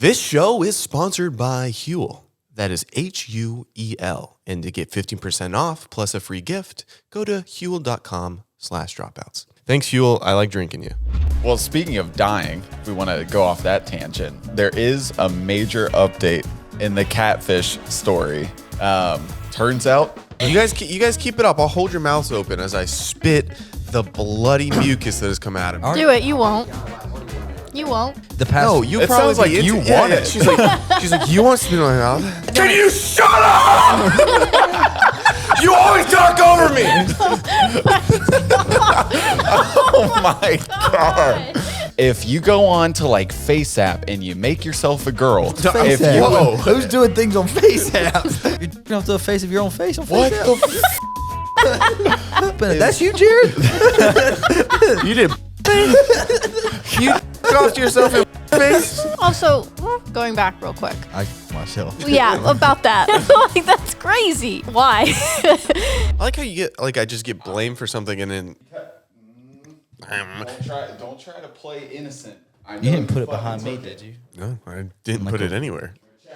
This show is sponsored by Huel. That is Huel. And to get 15% off plus a free gift, go to Huel.com/dropouts. Thanks, Huel. I like drinking you. Well, speaking of dying, if we want to go off that tangent, there is a major update in the catfish story. Turns out, You guys keep it up. I'll hold your mouths open as I spit the bloody mucus that has come out of me. Do it. You won't. You won't. The past. No, you It probably sounds like be you into- want yeah, it. She's like, you want spit in my mouth? Can you shut up? You always talk over me. oh my God. If you go on to like FaceApp and you make yourself a girl, if you Whoa. Who's doing things on FaceApp? You don't have to face of your own face on what FaceApp. the That's you, Jared? You did. You coughed yourself in the face. Also, going back real quick. I myself. Yeah, about that. Like, that's crazy. Why? I like how you get I just get blamed for something and then. don't try to play innocent. You didn't put it behind me, did you? No, I didn't put it anywhere. Check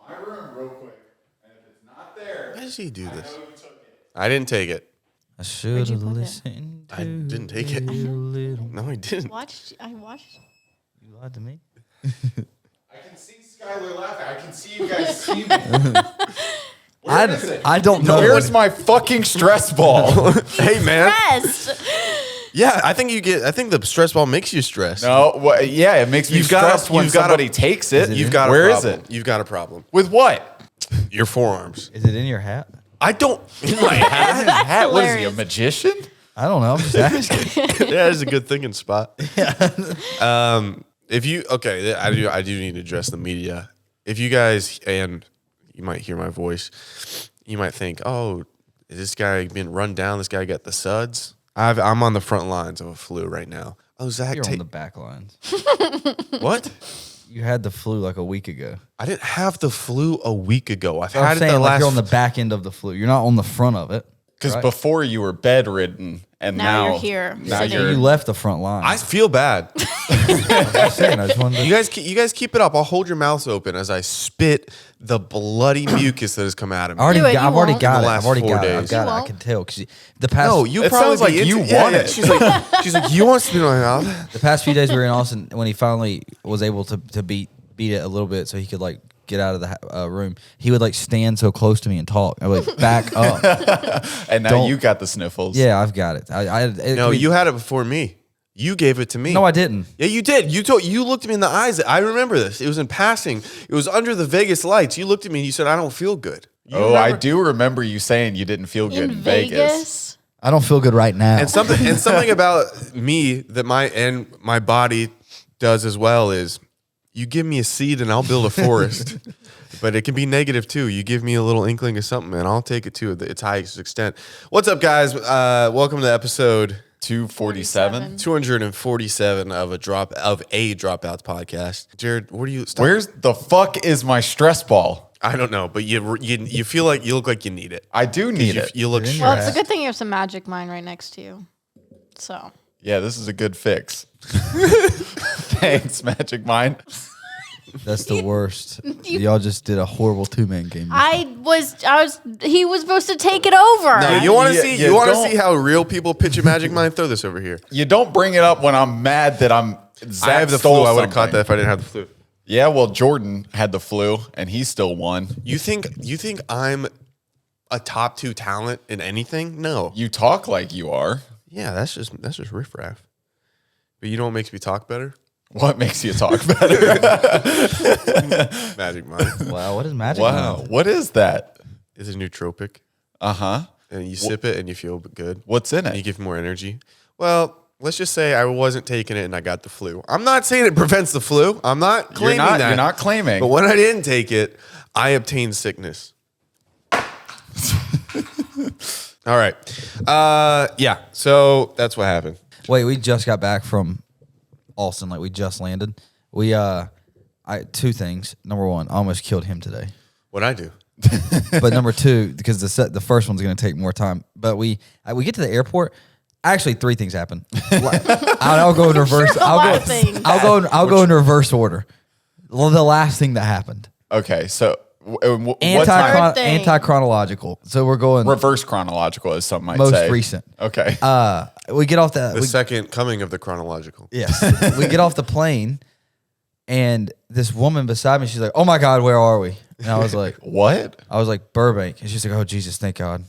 my room real quick, and if it's not there, Why does he do this? who took it? I didn't take it. I should you have put it? listened. I didn't take it. No, I didn't. I watched. You lied to me. I can see Skyler laughing. I can see you guys see me. I don't know. Where's my fucking stress ball? Hey, man. Yes. Yeah, I think the stress ball makes you stressed. No, yeah, it makes me stressed when somebody takes it. You've got a Where is problem. it? You've got a problem. With what? Your forearms. Is it in your hat? I don't. In my hat. Hat? What is he, a hilarious. magician? I don't know. I'm just asking. Yeah, it's a good thinking spot. If you I do need to address the media. If you guys, and you might hear my voice, you might think, oh, is this guy being run down? This guy got the suds. I'm on the front lines of a flu right now. Oh, Zach, You're on the back lines. what? You had the flu like a week ago. I didn't have the flu a week ago. I've I'm had it saying the like last. you're on the back end of the flu. You're not on the front of it. Because Right. before you were bedridden, and Now now you're here, Now sitting. you're You left the front line. I feel bad. I'm just saying, I just wanted to. You guys keep it up. I'll hold your mouths open as I spit the bloody mucus that has come out of me. I've already Do it, got you it. I've already won't. got The it. last I've already 4 got it. I've days. got it. You I won't. can tell because the past. No, you It probably sounds like be you into- want yeah, it. She's like, you want to spit in my mouth? The past few days we were in Austin when he finally was able to beat it a little bit, so he could like get out of the room. He would like stand so close to me and talk. I would like back up. and now Don't- you got the sniffles. Yeah, I've got it. No, you had it before me. You gave it to me. No, I didn't. Yeah, you did. You looked me in the eyes. I remember this. It was in passing. It was under the Vegas lights. You looked at me and you said, "I don't feel good." You Oh, I remember? do remember you saying you didn't feel good In in Vegas. I don't feel good right now. And something about me that my body does as well is you give me a seed and I'll build a forest. But it can be negative too. You give me a little inkling of something and I'll take it to its highest extent. What's up, guys? Welcome to episode 247. 247 of a Dropouts podcast. Jared, where do you stop? Where's the fuck is my stress ball? I don't know, but you feel like you look like you need it. I do need it. You look. You're in Well, your it's a hat. good thing you have some magic mind right next to you. So. Yeah, this is a good fix. Thanks, Magic Mind. That's the worst. Y'all just did a horrible 2-man game. He was supposed to take it over. No, you want to Yeah, see? you You want to don't- see how real people pitch a magic mind? Throw this over here. You don't bring it up when I'm mad that Zach I have the stole flu. I would have caught something. that if I didn't have the flu. Yeah, well, Jordan had the flu and he still won. You think I'm a top 2 talent in anything? No. You talk like you are. Yeah, that's just riffraff. But you know what makes me talk better? What makes you talk better? Magic mind. Wow, what is magic? Wow, what is that? It's a nootropic, Uh-huh. and you sip it and you feel good. What's in And you it? get more energy. Well, let's just say I wasn't taking it and I got the flu. I'm not saying it prevents the flu. I'm not claiming that. You're not claiming. But when I didn't take it, I obtained sickness. All right. Yeah. So that's what happened. Wait, we just got back from Austin. Like we just landed. We 2 things. Number 1, I almost killed him today. What'd I do? But number 2, because the first one's going to take more time. But we get to the airport. Actually, 3 things happen. I'll go in reverse. a lot of things. I'll go in reverse order. The last thing that happened. Okay, so what time? Anti-chronological. So we're going Reverse chronological, as some might most say. recent. Okay. We get off The second coming of the chronological. Yes. We get off the plane, and this woman beside me, she's like, "Oh my God, where are we?" And I was like, What? I was like, "Burbank." And she's like, "Oh Jesus, thank God."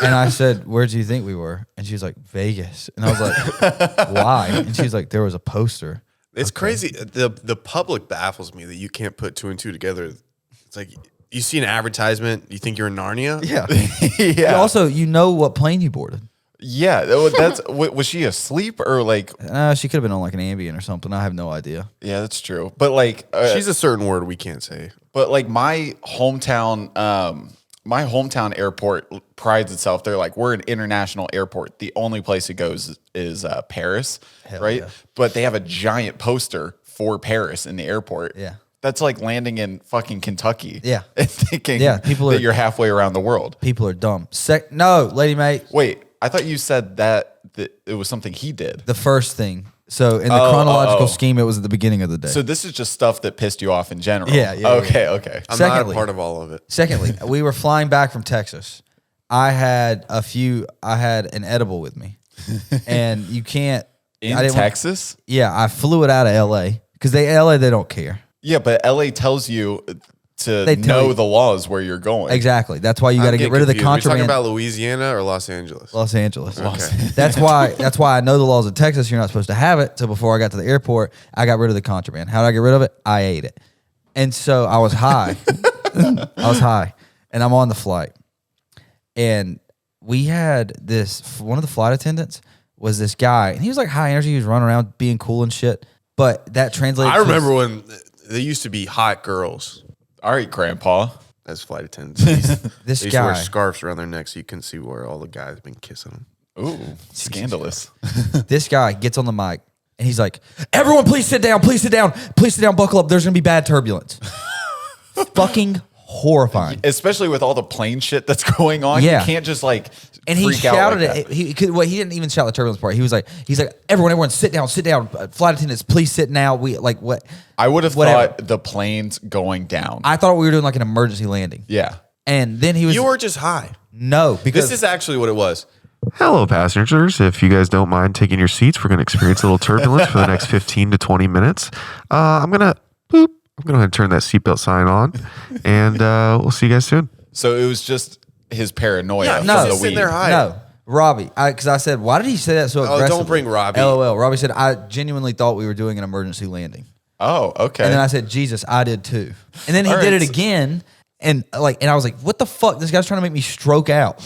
And I said, "Where do you think we were?" And she's like, "Vegas." And I was like, "Why?" And she's like, "There was a poster." It's crazy. The public baffles me that you can't put two and two together. It's like you see an advertisement, you think you're in Narnia. Yeah. Yeah. Also, you know what plane you boarded. Yeah. Was she asleep or like? She could have been on like an Ambien or something. I have no idea. Yeah, that's true. But like, She's a certain word we can't say. But like my hometown airport prides itself. They're like, we're an international airport. The only place it goes is Paris, right? yeah. But they have a giant poster for Paris in the airport. Yeah. That's like landing in fucking Kentucky. Yeah. And thinking people that are- you're halfway around the world. People are dumb. No, lady mate. Wait, I thought you said that it was something he did. The first thing. So in the chronological scheme, it was at the beginning of the day. So this is just stuff that pissed you off in general. Yeah. Okay. I'm Secondly- not a part of all of it. Secondly, we were flying back from Texas. I had an edible with me, and you can't In I didn't Texas? I flew it out of LA because LA they don't care. Yeah, but LA tells you to They tell know you. the laws where you're going. Exactly. That's why you got to I'm get getting rid of the confused. Are you contraband. talking about Louisiana or Los Angeles? Los Angeles. Okay. That's why I know the laws of Texas. You're not supposed to have it. So before I got to the airport, I got rid of the contraband. How did I get rid of it? I ate it. And so I was high. And I'm on the flight. And we had one of the flight attendants was this guy, and he was like high energy. He was running around being cool and shit. But that translated. I remember when they used to be hot girls All right, Grandpa. as flight attendants. This They used to wear guy. scarves around their necks so you couldn't see where all the guys have been kissing them. Ooh, scandalous. This guy gets on the mic and he's like, "Everyone, please sit down. Please sit down. Please sit down. Buckle up. There's gonna be bad turbulence." Fucking horrifying. Especially with all the plane shit that's going on. Yeah. You can't just like And he freak out shouted like it. that. He didn't even shout the turbulence part. He's like, everyone, sit down. Flight attendants, please sit now. We like what? I would have whatever. thought the plane's going down. I thought we were doing like an emergency landing. Yeah. And then he was You were just high. no because This is actually what it was. Hello, passengers. If you guys don't mind taking your seats, we're going to experience a little turbulence for the next 15 to 20 minutes. I'm going to go ahead and turn that seatbelt sign on, and we'll see you guys soon. So it was just his paranoia Yeah, from no, the just sitting weed. there high. no Robbie. Because I said, why did he say that so don't aggressively? bring Robbie. LOL. Robbie said, I genuinely thought we were doing an emergency landing. Oh, okay. And then I said, Jesus, I did too. And then he All did right, it so- again. And I was like, what the fuck? This guy's trying to make me stroke out.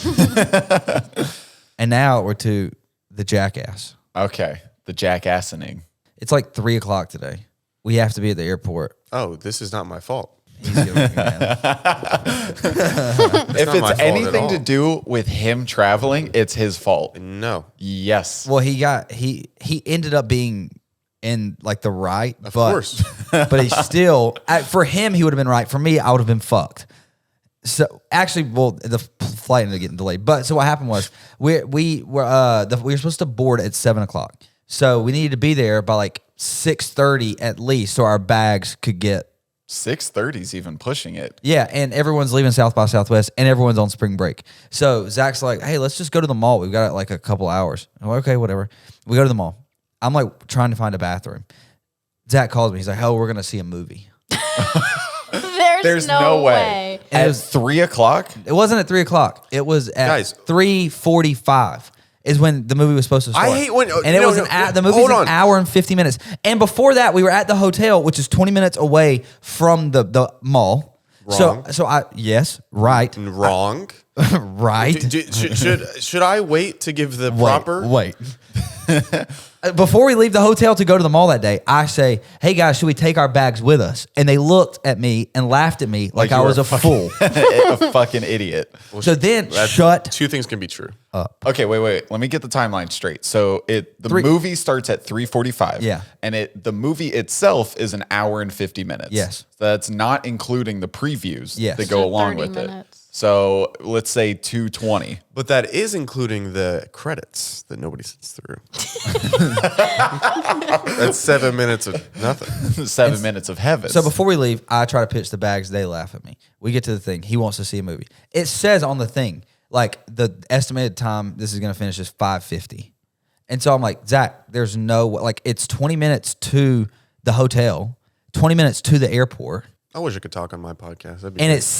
And now we're to the jackass. Okay. The jackassening. It's like 3:00 today. We have to be at the airport. Oh, this is not my fault. He's giving me man. If not my it's fault at anything to all. do with him traveling, it's his fault. No. Yes. Well, he ended up being in like the right, Of course. but he's still for him he would have been right. For me, I would have been fucked. So actually, well, the flight ended up getting delayed. But so what happened was we were supposed to board at 7:00, so we needed to be there by like 6:30 at least, so our bags could get. 6:30's even pushing it. Yeah, and everyone's leaving South by Southwest, and everyone's on spring break. So Zach's like, "Hey, let's just go to the mall. We've got like a couple hours." I'm like, "Okay, whatever." We go to the mall. I'm like trying to find a bathroom. Zach calls me. He's like, "Oh, we're gonna see a movie." There's no way. And it At was 3:00? It wasn't at 3:00. It was at Guys. 3:45 is when the movie was supposed to start. I hate when- and it no, was no, the movie's hold an on. hour and 50 minutes. And before that, we were at the hotel, which is 20 minutes away from the mall. Wrong. Right, Wrong. right. Should I wait to give the proper? Wait. Before we leave the hotel to go to the mall that day, I say, "Hey guys, should we take our bags with us?" And they looked at me and laughed at me like I you was were a fool. A fucking idiot. So then, That's- shut. Two things can be true. up. Okay, wait. Let me get the timeline straight. So the movie starts at 3:45. Yeah. And the movie itself is an hour and 50 minutes. Yes. That's not including the previews Yes. that go So along 30 with minutes. it. So let's say 2:20. But that is including the credits that nobody sits through. That's 7 minutes of nothing. 7 minutes of heaven. So before we leave, I try to pitch the bags. They laugh at me. We get to the thing. He wants to see a movie. It says on the thing, like the estimated time this is going to finish is 5:50. And so I'm like, Zach, there's no, like it's 20 minutes to the hotel, 20 minutes to the airport. I wish I could talk on my podcast. That'd be And great. it's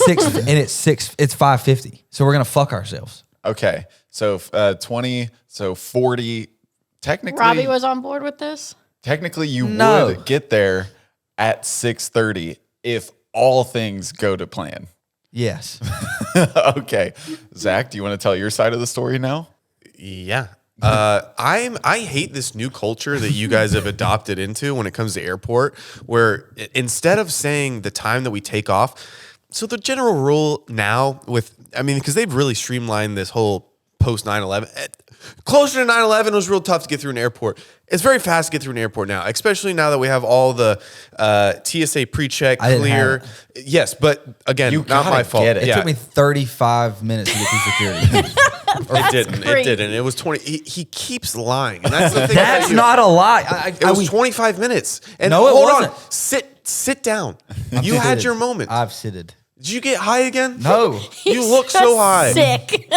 5:50. So we're going to fuck ourselves. Okay. So 20, so 40. Technically, Robbie was on board with this. technically you No. would get there at 6:30 if all things go to plan. Yes. Okay. Zach, do you want to tell your side of the story now? Yeah. I hate this new culture that you guys have adopted into when it comes to airport, where instead of saying the time that we take off, so the general rule now because they've really streamlined this whole post 9/11. Closer to 9/11, it was real tough to get through an airport. It's very fast to get through an airport now, especially now that we have all the TSA pre-check I didn't clear. have Yes, but again, You not gotta my fault. get it. It Yeah. took me 35 minutes to get through security. It didn't. great. It didn't. It was 20. He keeps lying. And that's the thing. That's about you. not a lie. It was 25 minutes. And No, it hold wasn't. on. Sit down. You had your moment. I've sitted. Did you get high again? No. You He's look so just high. Sick.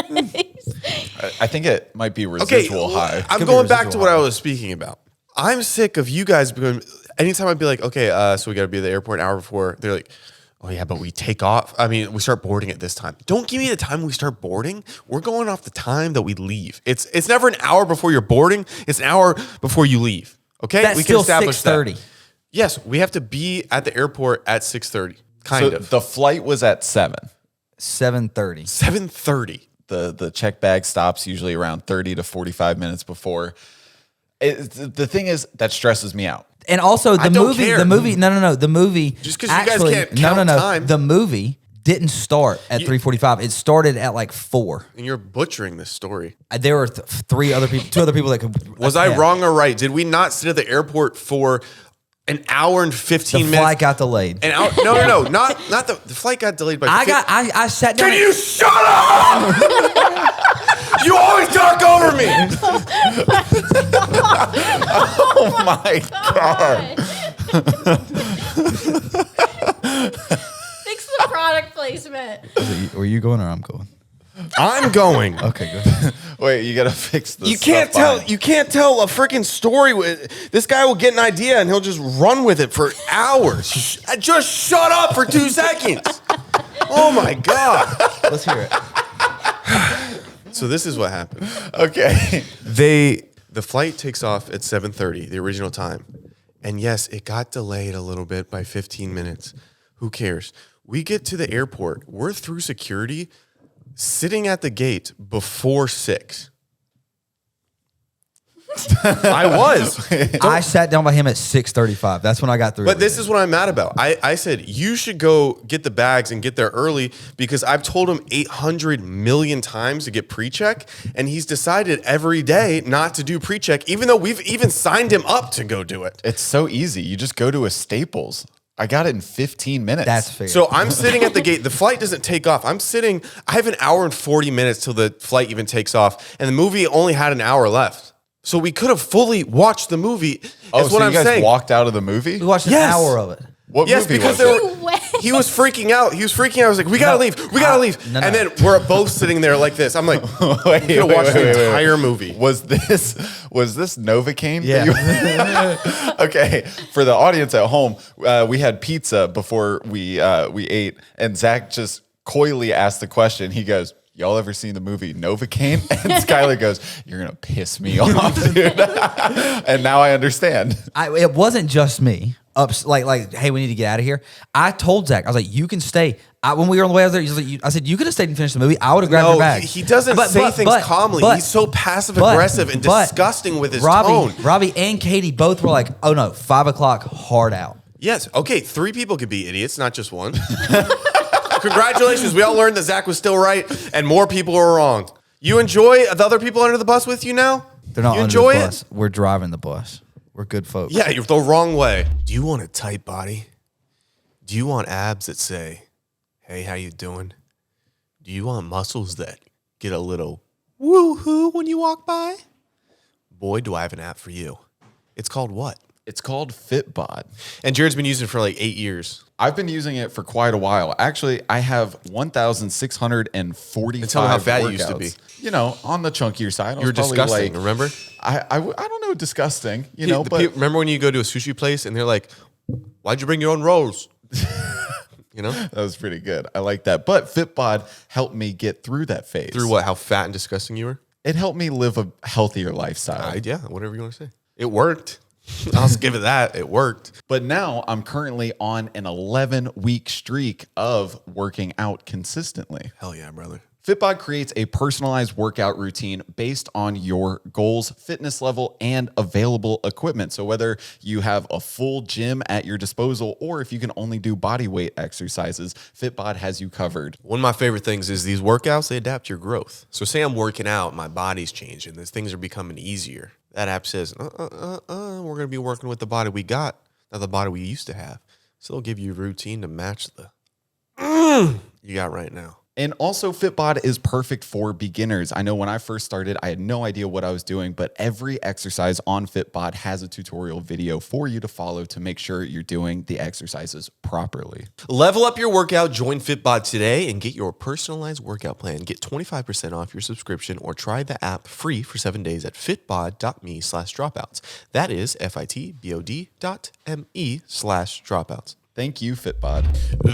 I think it might be Okay, residual high. I'm Could be going back to residual what I high. was speaking about. I'm sick of you guys going. Anytime I'd be like, okay, so we got to be at the airport an hour before. They're like, oh yeah, but we take off. I mean, we start boarding at this time. Don't give me the time we start boarding. We're going off the time that we leave. It's never an hour before you're boarding. It's an hour before you leave. Okay, That's we still can establish 6:30. that. Yes, we have to be at the airport at 6:30. Kind So of. the flight was at 7. 7:30. 7:30. The check bag stops usually around 30 to 45 minutes before. The thing is, that stresses me out. And also I the don't movie, care. No. The movie. Just 'cause you guys can't count time. The movie didn't start at 3:45. It started at like 4. And you're butchering this story. There were two other people that could. Was I wrong or right? Did we not sit at the airport for an hour and 15 The minutes? flight got delayed. An hour? No. Not the flight got delayed by. I sat down. Can you shut up? You always talk over me. Oh my God. Fix the product placement. Were you going or I'm going? I'm going. Okay, good. Wait, you got to fix this. You can't tell a freaking story. This guy will get an idea and he'll just run with it for hours. Just shut up for 2 seconds. Oh my God. Let's hear it. So this is what happened. Okay. The flight takes off at 7:30, the original time. And yes, it got delayed a little bit by 15 minutes. Who cares? We get to the airport. We're through security, sitting at the gate before 6. I was. I sat down by him at 6:35. That's when I got through. But this is what I'm mad about. I said, you should go get the bags and get there early because I've told him 800 million times to get pre-check, and he's decided every day not to do pre-check, even though we've even signed him up to go do it. It's so easy. You just go to a Staples. I got it in 15 minutes. That's fair. So I'm sitting at the gate. The flight doesn't take off. I have an hour and 40 minutes till the flight even takes off, and the movie only had an hour left. So we could have fully watched the movie. Oh, Is so what you I'm guys saying. walked out of the movie? we watched an Yes. hour of it. What Yes, movie because was there it? were, No way. he was freaking out. I was like, "We gotta leave. We gotta leave." no. And then we're both sitting there like this. I'm like, Wait, "We could watch the wait. entire movie." Was this Novocaine? Yeah. Okay. For the audience at home, we had pizza before we ate, and Zach just coyly asked the question. He goes, "Y'all ever seen the movie Novocaine?" And Skyler goes, "You're gonna piss me off, dude." And now I understand. It wasn't just me. Like, hey, we need to get out of here. I told Zach, I was like, you can stay. When we were on the way out there, I said, you could have stayed and finished the movie. I would have grabbed No, your bag. he doesn't say things calmly. He's so passive aggressive and disgusting with his tone. Robbie and Katie both were like, oh no, 5 o'clock, hard out. Yes. Okay. 3 people could be idiots, not just one. Congratulations. We all learned that Zach was still right and more people were wrong. You enjoy the other people under the bus with you now? They're not you under enjoy the it? bus. We're driving the bus. We're good folks. Yeah, you're the wrong way. Do you want a tight body? Do you want abs that say, hey, how you doing? Do you want muscles that get a little woo-hoo when you walk by? Boy, do I have an app for you. It's called what? It's called Fitbod. And Jared's been using it for like 8 years. I've been using it for quite a while. Actually, I have 1,645 Tell me how fat workouts. you used to be. You know, on the chunkier side. I You were was probably disgusting, like- remember? I don't know, disgusting. You The know, but remember when you go to a sushi place and they're like, why'd you bring your own rolls? You know? that was pretty good. I like that. But Fitbod helped me get through that phase. Through what? How fat and disgusting you were? It helped me live a healthier lifestyle. Yeah, whatever you want to say. It worked. I'll just give it that. It worked. But now I'm currently on an 11-week streak of working out consistently. Hell yeah, brother. Fitbod creates a personalized workout routine based on your goals, fitness level, and available equipment. So whether you have a full gym at your disposal or if you can only do body weight exercises, Fitbod has you covered. One of my favorite things is these workouts, they adapt to your growth. So say I'm working out, my body's changing, these things are becoming easier. That app says, we're going to be working with the body we got, not the body we used to have. So they'll give you a routine to match the you got right now. And also Fitbod is perfect for beginners. I know when I first started, I had no idea what I was doing, but every exercise on Fitbod has a tutorial video for you to follow to make sure you're doing the exercises properly. Level up your workout, join Fitbod today, and get your personalized workout plan. Get 25% off your subscription or try the app free for 7 days at fitbod.me/dropouts. That is fitbod.me/dropouts. Thank you, Fitbod.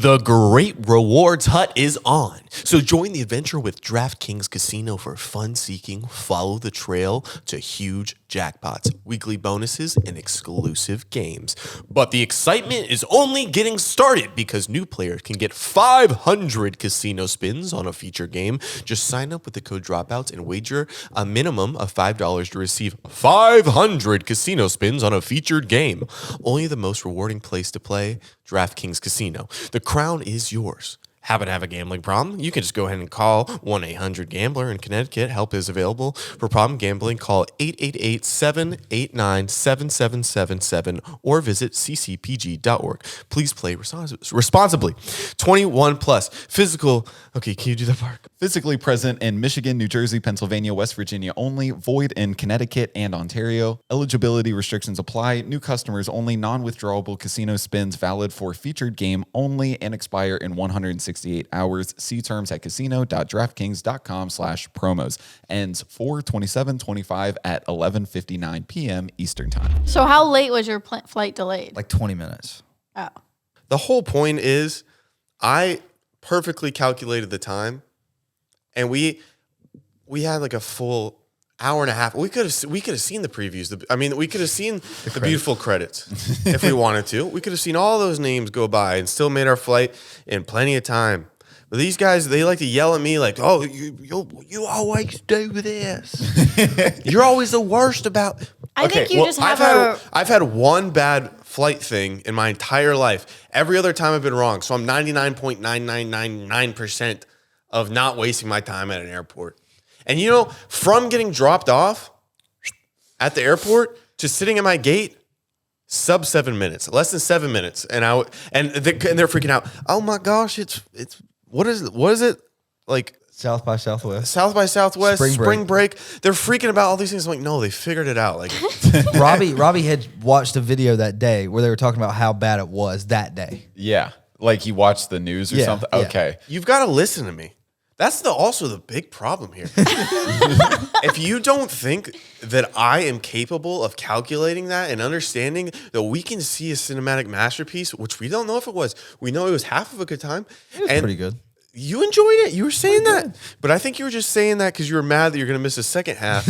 The Great Rewards Hut is on. So join the adventure with DraftKings Casino for fun seeking, follow the trail to huge jackpots, weekly bonuses, and exclusive games. But the excitement is only getting started because new players can get 500 casino spins on a feature game. Just sign up with the code Dropouts and wager a minimum of $5 to receive 500 casino spins on a featured game. Only the most rewarding place to play, DraftKings Casino. The crown is yours. Happen to have a gambling problem? You can just go ahead and call 1-800-GAMBLER in Connecticut. Help is available. For problem gambling, call 888-789-7777 or visit ccpg.org. Please play responsibly. 21 plus. Physical. Okay, can you do that part? Physically present in Michigan, New Jersey, Pennsylvania, West Virginia only. Void in Connecticut and Ontario. Eligibility restrictions apply. New customers only. Non-withdrawable casino spins valid for featured game only and expire in 168 hours. See terms at casino.draftkings.com/promos. Ends 4/27/25 at 11:59 p.m. Eastern Time. So how late was your flight delayed? Like 20 minutes. Oh. The whole point is I perfectly calculated the time and we had like a full hour and a half. We could have seen the previews. We could have seen the beautiful credits if we wanted to. We could have seen all those names go by and still made our flight in plenty of time. But these guys, they like to yell at me like, "Oh, you always do this. You're always the worst about." I think you just have I've had one bad flight thing in my entire life. Every other time I've been wrong. So I'm 99.9999% of not wasting my time at an airport. And you know, from getting dropped off at the airport to sitting at my gate, sub 7 minutes, less than 7 minutes, and they're freaking out. Oh my gosh, it's what is it like? South by Southwest. South by Southwest, Spring break. They're freaking about all these things. I'm like, no, they figured it out. Like Robbie had watched a video that day where they were talking about how bad it was that day. Yeah. Like he watched the news or something. Yeah. Okay. you've got to listen to me. That's also the big problem here. If you don't think that I am capable of calculating that and understanding that we can see a cinematic masterpiece, which we don't know if it was, we know it was half of a good time. It was pretty good. You enjoyed it. You were saying that. But I think you were just saying that because you were mad that you're going to miss the second half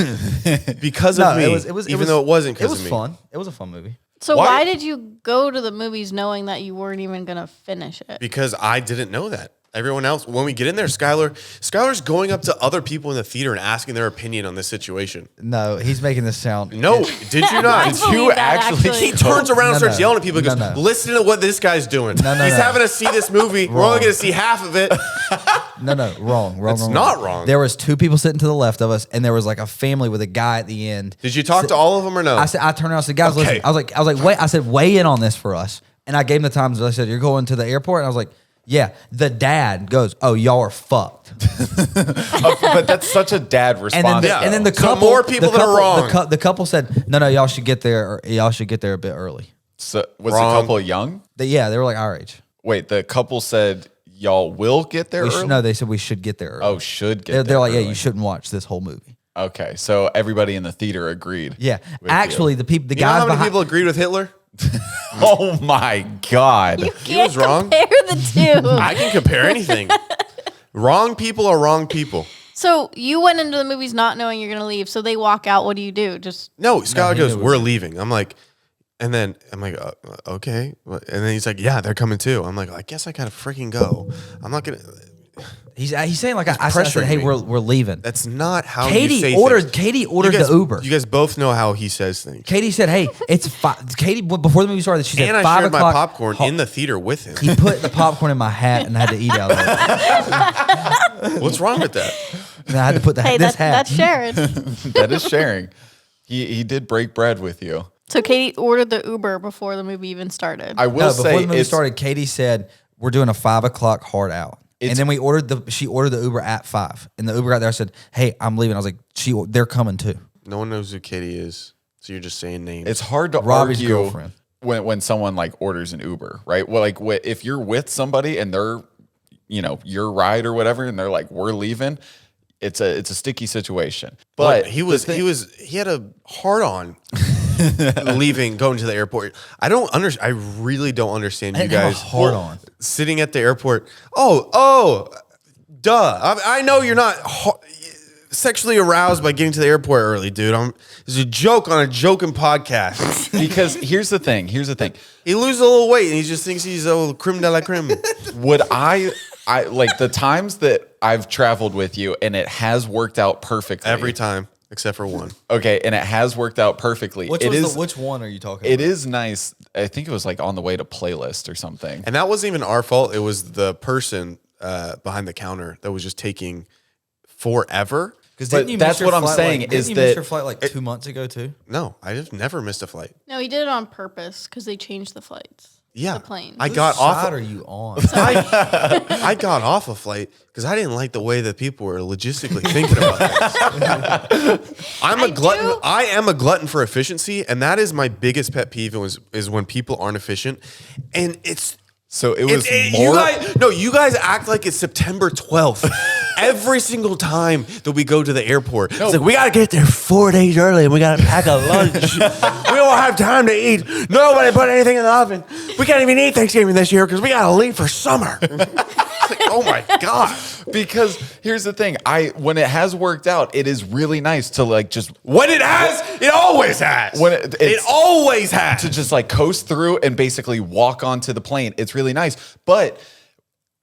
because of me, even though it wasn't because of me. It was fun. It was a fun movie. So Why- why did you go to the movies knowing that you weren't even going to finish it? Because I didn't know that. Everyone else, when we get in there, Skyler's going up to other people in the theater and asking their opinion on this situation. No, he's making this sound. No, did you not? I Did believe you that, actually. He turns around and No, starts no. yelling at people and goes, No, no. listen to what this guy's doing. No, He's no. having us see this movie. We're only Wrong. going to see half of it. Wrong. That's not wrong. There was 2 people sitting to the left of us, and there was like a family with a guy at the end. Did you talk to all of them or no? I turned around and said, guys, Okay. listen. I was like, wait. I said, weigh in on this for us. And I gave him the times. I said, you're going to the airport? And I was like, yeah. The dad goes, oh, y'all are fucked. But that's such a dad response. And then the So couple, more people the that are couple- wrong. The couple said, no, y'all should get there. Y'all should get there a bit early. So was Wrong. the couple young? They were like our age. Wait, the couple said y'all will get there early? No, they said we should get there early. Oh, should get They're there like, yeah, early. you shouldn't watch this whole movie. Okay, so everybody in the theater agreed. Yeah, with actually, you. the you know guys how many behind people agreed with Hitler? Oh my God. You He can't was wrong. compare the two. I can compare anything. Wrong people are wrong people. So you went into the movies not knowing you're gonna leave. So they walk out. What do you do? Just No, Skyler he goes, knew it we're leaving. I'm like, and then I'm like, okay. And then he's like, yeah, they're coming too. I'm like, I guess I gotta freaking go. I'm not gonna. He's saying like I said, pressuring hey, me. we're leaving. That's not how Katie you say ordered. things. Katie ordered You guys- the Uber. You guys both know how he says things. Katie said, "Hey, it's 5." Katie before the movie started, she said And I 5 shared my o'clock. popcorn in the theater with him. He put the popcorn in my hat and I had to eat out of it. What's wrong with that? And I had to put hey, this that's hat. Sharon. That is sharing. He did break bread with you. So Katie ordered the Uber before the movie even started. I will No, say before the movie it's, started, Katie said we're doing a 5 o'clock hard out. And It's- then she ordered the Uber at 5. And the Uber got there. I said, "Hey, I'm leaving." I was like, "They're coming too." No one knows who Katie is, so you're just saying names. it's hard to Robbie's argue girlfriend. when someone like orders an Uber, right? Well, like if you're with somebody and they're, your ride or whatever, and they're like, we're leaving. It's a sticky situation. But he had a hard on leaving, going to the airport. I really don't understand I you didn't have a guys hard on. sitting at the airport. Duh. I know you're not sexually aroused by getting to the airport early, dude. It's a joke on a joking podcast. because here's the thing. He loses a little weight and he just thinks he's a creme de la creme. Would I like the times that I've traveled with you and it has worked out perfectly Every time, except for one. Okay, and it has worked out perfectly. Which one are you talking It is nice. I think it was like on the way to playlist or something. And that wasn't even our fault. It was the person behind the counter that was just taking forever. Because But that's what I'm saying is you that- miss your flight like 2 months ago too? No, I just never missed a flight. No, he did it on purpose because they changed the flights. Yeah, The planes. I got off. What side are you on? I got off a flight because I didn't like the way that people were logistically thinking about this. I'm a glutton. do. I am a glutton for efficiency, and that is my biggest pet peeve. Is when people aren't efficient, and it's. So it was more. You guys act like it's September 12th every single time that we go to the airport. It's like we gotta get there 4 days early and we gotta pack a lunch. We don't have time to eat. Nobody put anything in the oven. We can't even eat Thanksgiving this year because we gotta leave for summer. It's like, oh my god! Because here's the thing, when it has worked out, it is really nice to like just When it has, it always has. When it it's- always has. to just like coast through and basically walk onto the plane. It's really nice. But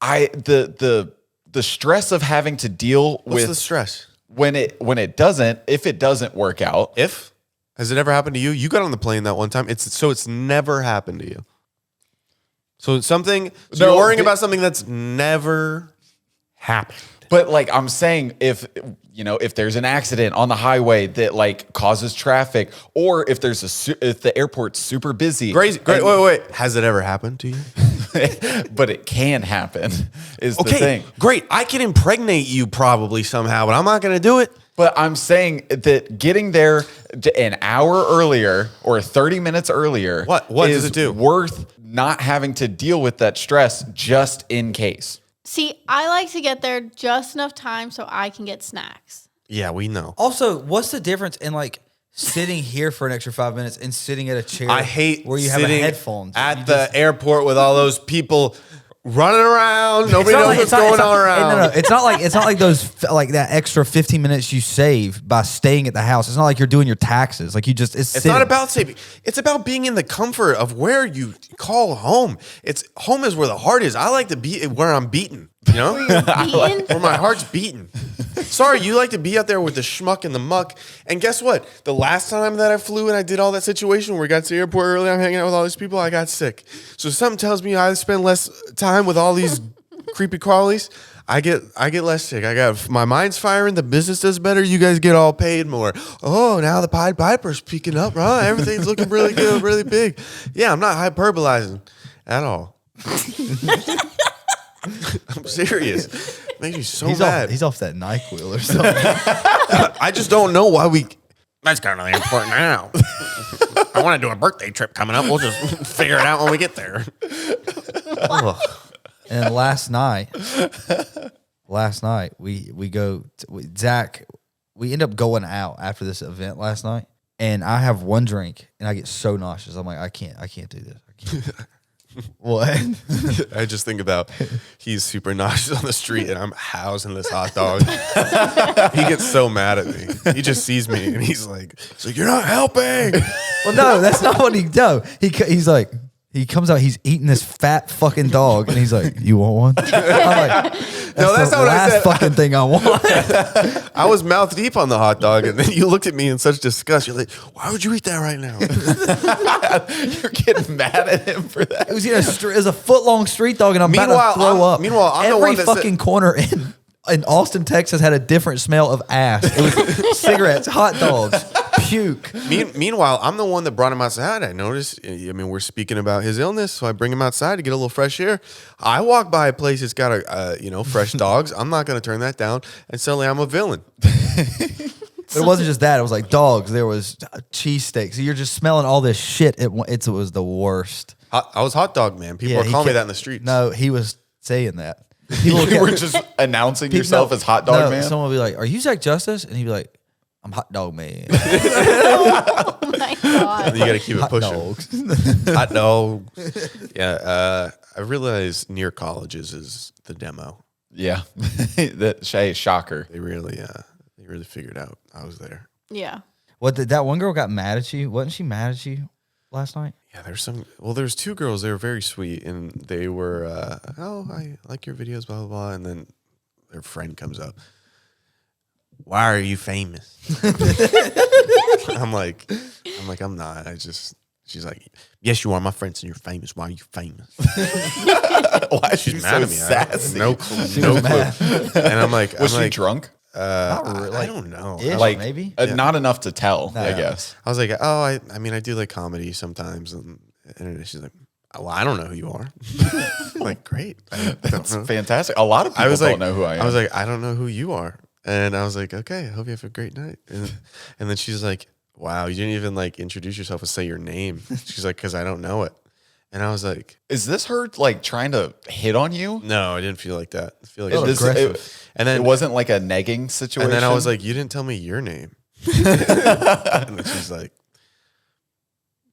the stress of having to deal What's with the stress? if it doesn't work out. If has it ever happened to you? You got on the plane that one time. It's never happened to you. So No, you're worrying the- about something that's never happened. But like I'm saying, if there's an accident on the highway that like causes traffic, or if if the airport's super busy, Great. and- Wait. Has it ever happened to you? but it can happen. Is the Okay, thing. great. I can impregnate you probably somehow, but I'm not going to do it. But I'm saying that getting there an hour earlier or 30 minutes earlier, What is does it do? worth not having to deal with that stress just in case. See, I like to get there just enough time so I can get snacks. Yeah, we know. Also, what's the difference in like sitting here for an extra 5 minutes and sitting at a chair? I hate where you have a sitting headphones at You the just- airport with all those people running around. Nobody knows what's going on around. No, it's not like those like that extra 15 minutes you save by staying at the house. It's not like you're doing your taxes. Like it's It's not about saving. It's about being in the comfort of where you call home. Home is where the heart is. I like to be where I'm beaten. You know, Beaten? where my heart's beaten. Sorry, you like to be out there with the schmuck and the muck. And guess what? The last time that I flew and I did all that situation where we got to the airport early, I'm hanging out with all these people, I got sick. So something tells me I spend less time with all these creepy crawlies. I get less sick. My mind's firing. The business does better. You guys get all paid more. Oh, now the Pied Piper's peeking up, bro. Everything's looking really good, really big. Yeah, I'm not hyperbolizing at all. I'm serious. Makes me so mad. He's off that NyQuil or something. I just don't know why we. That's kind of important now. I want to do a birthday trip coming up. We'll just figure it out when we get there. And last night we go. Zach, we end up going out after this event last night, and I have one drink, and I get so nauseous. I'm like, I can't do this. I can't. What? I just think about he's super nauseous on the street and I'm housing this hot dog. He gets so mad at me. He just sees me and he's like, you're not helping. Well, no, that's not what he does. He's like, he comes out, he's eating this fat fucking dog, and he's like, "You want one?" I'm like, that's not what I said. fucking thing I want. I was mouth deep on the hot dog, and then you looked at me in such disgust. You're like, "Why would you eat that right now?" You're getting mad at him for that. It was a foot long street dog, and I'm about to throw up. Meanwhile, I'm every the one that fucking corner in Austin, Texas, had a different smell of ass. It was cigarettes, hot dogs, puke. Meanwhile, I'm the one that brought him outside. I noticed. I mean, we're speaking about his illness, so I bring him outside to get a little fresh air. I walk by a place that's got fresh dogs. I'm not going to turn that down, and suddenly I'm a villain. But it wasn't just that. It was like dogs. There was cheesesteaks. You're just smelling all this shit. It was the worst. I was hot dog man. People are calling me that in the streets. No, he was saying that. You were just announcing yourself as hot dog man? Someone would be like, "Are you Zach Justice?" And he'd be like, "I'm hot dog man." Oh my God. You got to keep it Hot pushing. dogs. Hot dogs. Yeah. I realized near colleges is the demo. Yeah. Hey, shocker. They really figured out I was there. Yeah. What did that one girl got mad at you? Wasn't she mad at you last night? Yeah, there's two girls. They were very sweet, and they were, I like your videos, blah, blah, blah. And then their friend comes up. Why are you famous? I'm like, I'm not. She's like, yes, you are my friend, and you're famous. Why are you famous? Why is she She's mad so at me. sassy? No clue. And I'm like, Was she drunk? Not really. I don't know. Ish, Like maybe. Not enough to tell, I No. guess. I was like, I do like comedy sometimes. And she's like, well, I don't know who you are. I'm like, great. That's fantastic. A lot of people don't know who I am. I was like, I don't know who you are. And I was like, okay, I hope you have a great night. And then she's like, wow, you didn't even like introduce yourself and say your name. She's like, because I don't know it. And I was like, is this her like trying to hit on you? no, I didn't feel like that. I feel like Felt it's aggressive. and then It wasn't like a negging situation. And then I was like, you didn't tell me your name. And then she's like,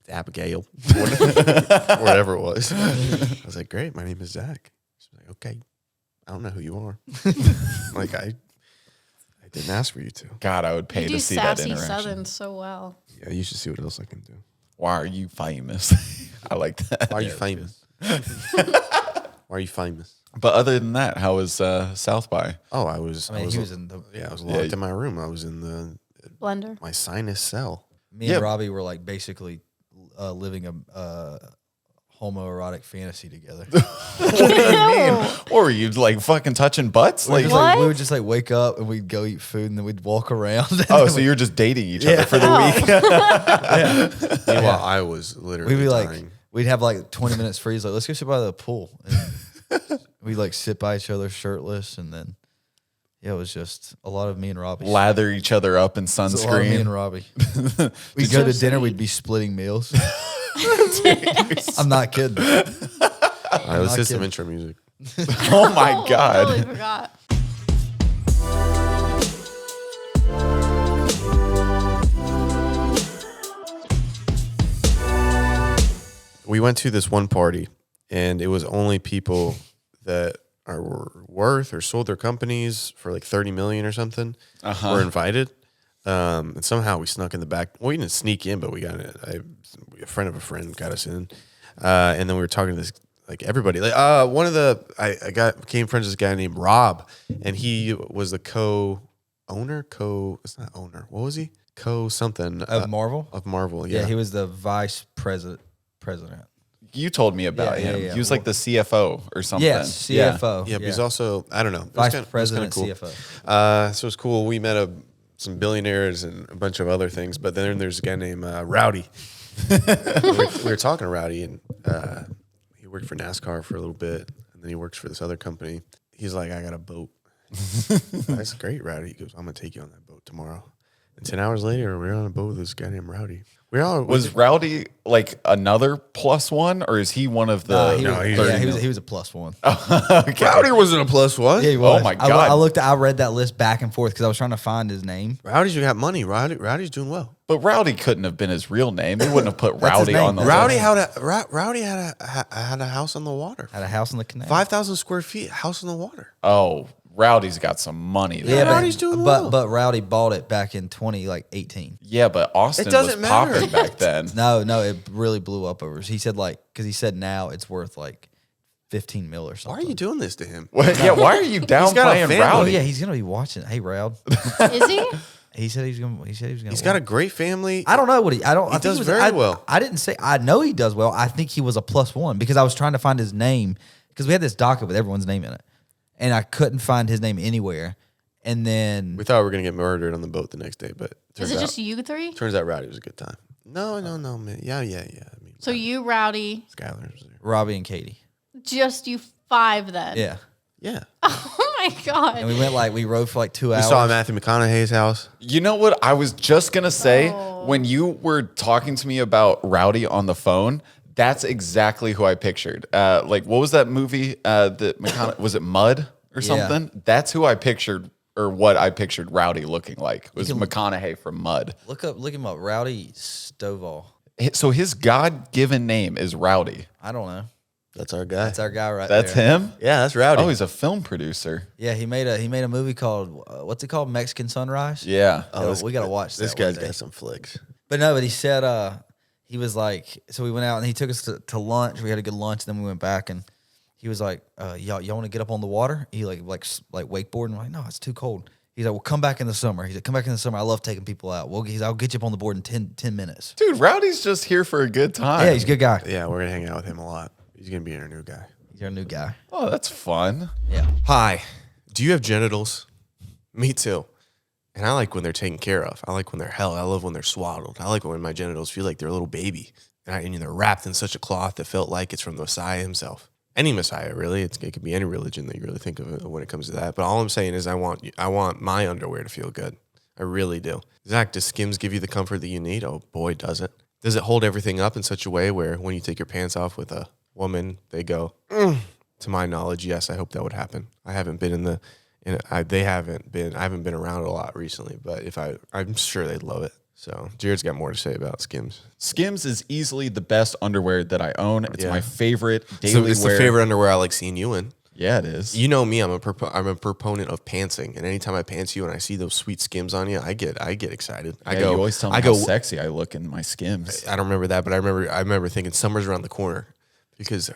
Abigail, whatever it was. I was like, great, my name is Zach. She's like, okay, I don't know who you are. Like, I didn't ask for you to. God, I would pay You to do see that sassy interaction. Southern so well. Yeah, you should see what else I can do. Why are you famous? I like that. Why are you famous? Why are you famous? But other than that, how was South by? Oh, I mean, he was in the. I was locked in my room. I was in Blender. my sinus cell. Me and Robbie were like basically living a homoerotic fantasy together. What do you mean? Or were you like fucking touching butts? Like, Just, like, we What? would just like wake up and we'd go eat food and then we'd walk around. oh, so you're just dating each other for the week? Meanwhile, I was literally we'd be like, dying. we'd have like 20 minutes free. He's like, let's go sit by the pool. And we'd like sit by each other shirtless. And then, yeah, it was just a lot of me and Robbie. Lather each other up in It was a lot of me sunscreen. and Robbie. We'd go to dinner. We'd be splitting meals. I'm not kidding. All right, let's not hit some kidding. intro music. Oh my Oh, God. totally forgot. We went to this one party, and it was only people that were worth or sold their companies for like 30 million or something were invited. And somehow we snuck in the back. Well, we didn't sneak in, but we got a friend of a friend got us in. And then we were talking to this, like everybody. Like one of the became friends with this guy named Rob, and he was the co-owner. It's not owner. What was he? Co something Of Marvel? of Marvel. Yeah. Yeah, he was the vice president. You told me about Yeah, him. yeah. He was like the CFO or something. Yes, CFO. Yeah, but he's also, I don't know. It was Vice kinda- it was President, kinda CFO. So it's cool. We met some billionaires and a bunch of other things, but then there's a guy named Rowdy. we were talking to Rowdy, and he worked for NASCAR for a little bit, and then he works for this other company. He's like, I got a boat. That's great, Rowdy. He goes, I'm going to take you on that boat tomorrow. And 10 hours later, we were on a boat with this guy named Rowdy. Was Rowdy like another +1, or is he one of the? He was a +1. Rowdy wasn't a +1. Yeah, he was. Oh my God. I read that list back and forth because I was trying to find his name. Rowdy's got money. Rowdy's doing well. But Rowdy couldn't have been his real name. They wouldn't have put That's his Rowdy name. on the Rowdy list. had a house on the water. Had a house on the canal. 5,000 square feet, house on the water. Oh, Rowdy's got some money. There. Yeah, Rowdy's doing well. But Rowdy bought it back in 2018. Yeah, but Austin It doesn't was matter. popping back then. No, it really blew up over. He said because he said now it's worth like 15 mil or Why something. are you doing this to him? Yeah, why are you got a downplaying family. Oh Rowdy? yeah, he's gonna be watching. Hey, Rowd. Is he? He said he was gonna. He's got a great family. I don't know what I don't. I think does was, very well. I didn't say. I know he does well. I think he was a +1 because I was trying to find his name because we had this docket with everyone's name in it, and I couldn't find his name anywhere. And then We thought we were gonna get murdered on the boat the next day, but Is it just you three? turns out Rowdy was a good time. No, man. Yeah. I mean, So you, Rowdy, Skyler was there. Robbie and Katie. just you 5 then? Yeah, Yeah. Oh my God. and we rode for like 2 We hours. saw Matthew McConaughey's house. You know what I was just gonna say when you were talking to me about Rowdy on the phone? That's exactly who I pictured. Like, what was that movie? That McConaughey was it Mud or Yeah. something? That's who I pictured, or what I pictured Rowdy looking like. Was McConaughey from Mud? Look him up. Rowdy Stovall. So his God-given name is Rowdy. I don't know. That's our guy. That's our guy right That's there. him. Yeah, that's Rowdy. Oh, he's a film producer. Yeah, he made a movie called what's it called? Mexican Sunrise. Yeah. We gotta watch that. This guy's one day. got some flicks. But no, but he said he was like, so we went out and he took us to lunch. We had a good lunch, then we went back and he was like, y'all want to get up on the water? He like wakeboard, and we're like, no, it's too cold. He's like, well, come back in the summer. He said, come back in the summer. I love taking people out. I'll get you up on the board in 10 minutes. Dude, Rowdy's just here for a good time. Yeah, he's a good guy. Yeah, we're gonna hang out with him a lot. He's gonna be our new guy. He's our new guy. Oh, that's fun. Yeah. Hi. Do you have genitals? Me too. And I like when they're taken care of. I like when they're held. I love when they're swaddled. I like when my genitals feel like they're a little baby. And they're wrapped in such a cloth that felt like it's from the Messiah himself. Any Messiah, really. It could be any religion that you really think of when it comes to that. But all I'm saying is I want my underwear to feel good. I really do. Zach, does Skims give you the comfort that you need? Oh, boy, does it. Does it hold everything up in such a way where when you take your pants off with a woman, they go, To my knowledge, yes, I hope that would happen. I haven't been I haven't been around a lot recently, but I'm sure they'd love it. So Jared's got more to say about Skims. Skims is easily the best underwear that I own. It's Yeah. my favorite So daily it's wear. the favorite underwear I like seeing you in. Yeah, it is. You know me, I'm a proponent of pantsing, and anytime I pants you and I see those sweet Skims on you, I get excited. You always tell me how sexy I look in my Skims. I don't remember that, but I remember thinking summer's around the corner because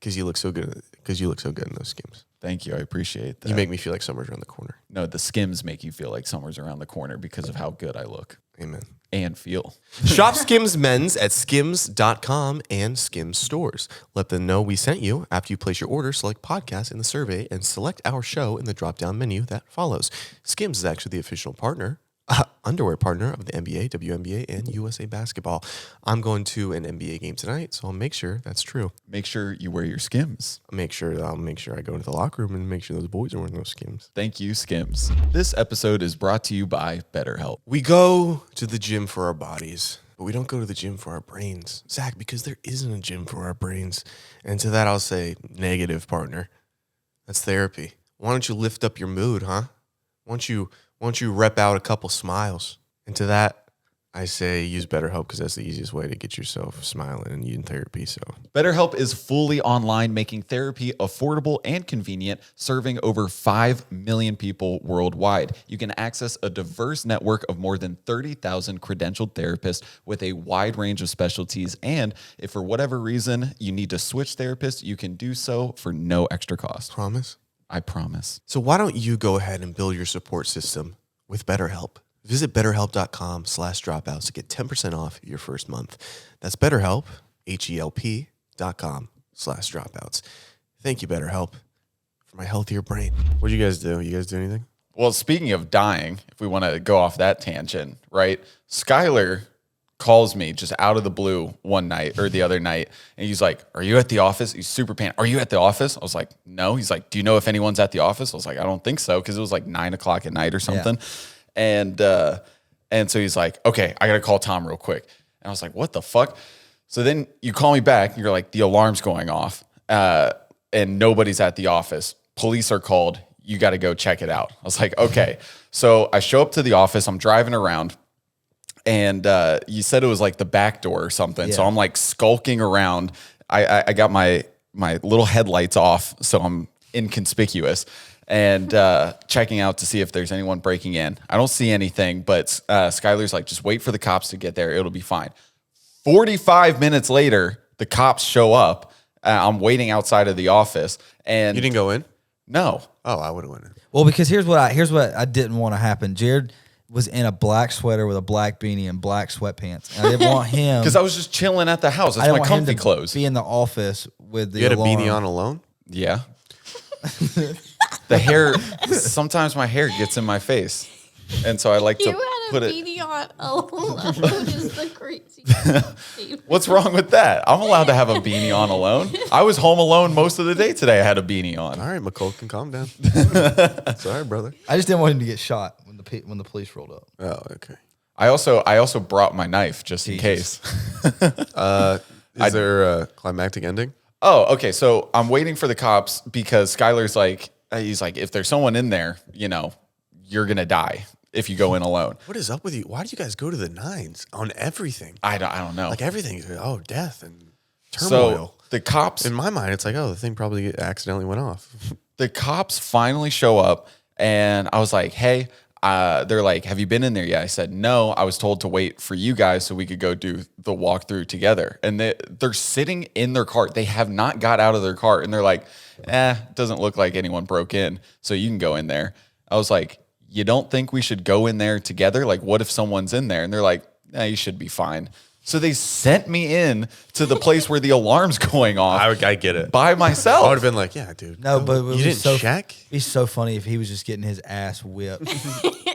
you look so good. Because you look so good in those Skims. Thank you. I appreciate that. You make me feel like summer's around the corner. No, the Skims make you feel like summer's around the corner because of how good I look Amen. and feel. Shop Skims Men's at skims.com and Skims stores. Let them know we sent you. After you place your order, select podcast in the survey and select our show in the drop-down menu that follows. Skims is actually the official underwear partner of the NBA, WNBA, and USA Basketball. I'm going to an NBA game tonight, so I'll make sure that's true. Make sure you wear your Skims. I'll make sure I go into the locker room and make sure those boys are wearing those Skims. Thank you, Skims. This episode is brought to you by BetterHelp. We go to the gym for our bodies, but we don't go to the gym for our brains. Zach, because there isn't a gym for our brains. And to that, I'll say negative, partner. That's therapy. Why don't you lift up your mood, huh? Why don't you rep out a couple smiles? And to that, I say use BetterHelp because that's the easiest way to get yourself smiling and in therapy. So BetterHelp is fully online, making therapy affordable and convenient, serving over 5 million people worldwide. You can access a diverse network of more than 30,000 credentialed therapists with a wide range of specialties. And if for whatever reason you need to switch therapists, you can do so for no extra cost. promise. I promise. So why don't you go ahead and build your support system with BetterHelp? Visit betterhelp.com/dropouts to get 10% off your first month. That's BetterHelp, HELP, betterhelp.com/dropouts. Thank you, BetterHelp, for my healthier brain. What'd you guys do? You guys do anything? Well, speaking of dying, if we want to go off that tangent, right? Skyler calls me just out of the blue one night or the other night, and he's like, "Are you at the office?" He's super panicked. "Are you at the office?" I was like, "No." He's like, "Do you know if anyone's at the office?" I was like, "I don't think so," because it was like 9:00 at night or something. Yeah. And so he's like, "Okay, I gotta call Tom real quick." And I was like, "What the fuck?" So then you call me back, and you're like, "The alarm's going off, and nobody's at the office. Police are called. You got to go check it out." I was like, "Okay." So I show up to the office. I'm driving around. And you said it was like the back door or something. Yeah. So I'm like skulking around. I got my little headlights off, so I'm inconspicuous, and checking out to see if there's anyone breaking in. I don't see anything, but Skyler's like, "Just wait for the cops to get there. It'll be fine." 45 minutes later, the cops show up. I'm waiting outside of the office. And you didn't go in? No. Oh, I would have went in. Well, because here's what I didn't want to happen. Jared was in a black sweater with a black beanie and black sweatpants. And I didn't want him because I was just chilling at the house. That's my comfy clothes. Be in the office with the. You had alarm. a beanie on alone? Yeah. The hair. Sometimes my hair gets in my face, and so I like to put it. You had a beanie on alone. Is the crazy. What's wrong with that? I'm allowed to have a beanie on alone. I was home alone most of the day today. I had a beanie on. All right, McCulkin, calm down. Sorry, brother. I just didn't want him to get shot when the police rolled up. Oh, okay. I also brought my knife just in case. Is there a climactic ending? Oh, okay. So I'm waiting for the cops because Skyler's like, he's like, "If there's someone in there, you're gonna die if you go in alone." What is up with you? Why do you guys go to the nines on everything? I don't know. Like everything. Oh, death and turmoil. So the cops, in my mind, it's like, oh, the thing probably accidentally went off. The cops finally show up, and I was like, "Hey." They're like, "Have you been in there yet?" I said, "No, I was told to wait for you guys so we could go do the walkthrough together." And they're sitting in their car. They have not got out of their car. And they're like, "Doesn't look like anyone broke in, so you can go in there." I was like, "You don't think we should go in there together? Like, what if someone's in there?" And they're like, "You should be fine." So they sent me in to the place where the alarm's going off. I get it. By myself. I would have been like, "Yeah, dude." No, but you didn't check? It'd be so funny if he was just getting his ass whipped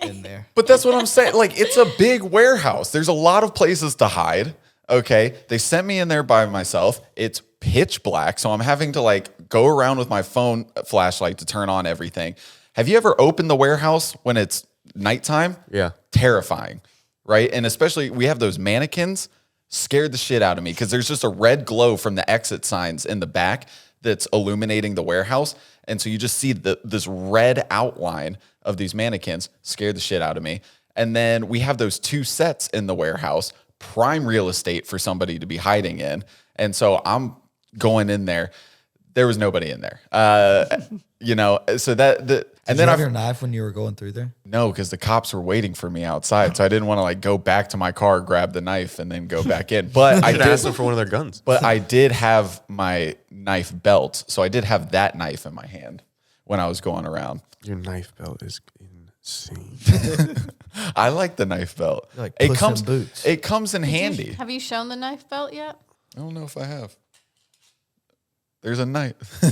in there. But that's what I'm saying. Like, it's a big warehouse. There's a lot of places to hide. Okay. They sent me in there by myself. It's pitch black. So I'm having to like go around with my phone flashlight to turn on everything. Have you ever opened the warehouse when it's nighttime? Yeah. Terrifying. Right. And especially we have those mannequins. Scared the shit out of me because there's just a red glow from the exit signs in the back that's illuminating the warehouse. And so you just see this red outline of these mannequins. Scared the shit out of me. And then we have those 2 sets in the warehouse, prime real estate for somebody to be hiding in. And so I'm going in there. There was nobody in there. So Did you have your knife when you were going through there? No, because the cops were waiting for me outside, so I didn't want to like go back to my car, grab the knife, and then go back in. But I did ask them for one of their guns. But I did have my knife belt, so I did have that knife in my hand when I was going around. Your knife belt is insane. I like the knife belt. Like it Puss comes in Boots. It comes in handy. Have you shown the knife belt yet? I don't know if I have. There's a knife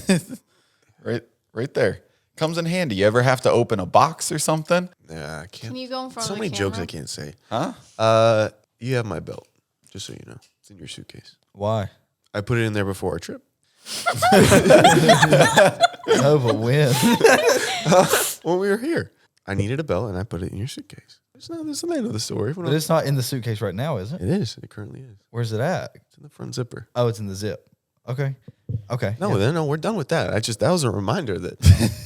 right there. Comes in handy. You ever have to open a box or something? Yeah, I can't. Can you go in front So of the many jokes camera? I can't say. Huh? You have my belt, just so you know. It's in your suitcase. Why? I put it in there before our trip. No, but when? When we were here. I needed a belt, and I put it in your suitcase. That's the end of the story. But it's not in the suitcase right now, is it? It is. It currently is. Where's it at? It's in the front zipper. Oh, it's in the zip. Okay. No, yeah. no, we're done with that. That was a reminder that.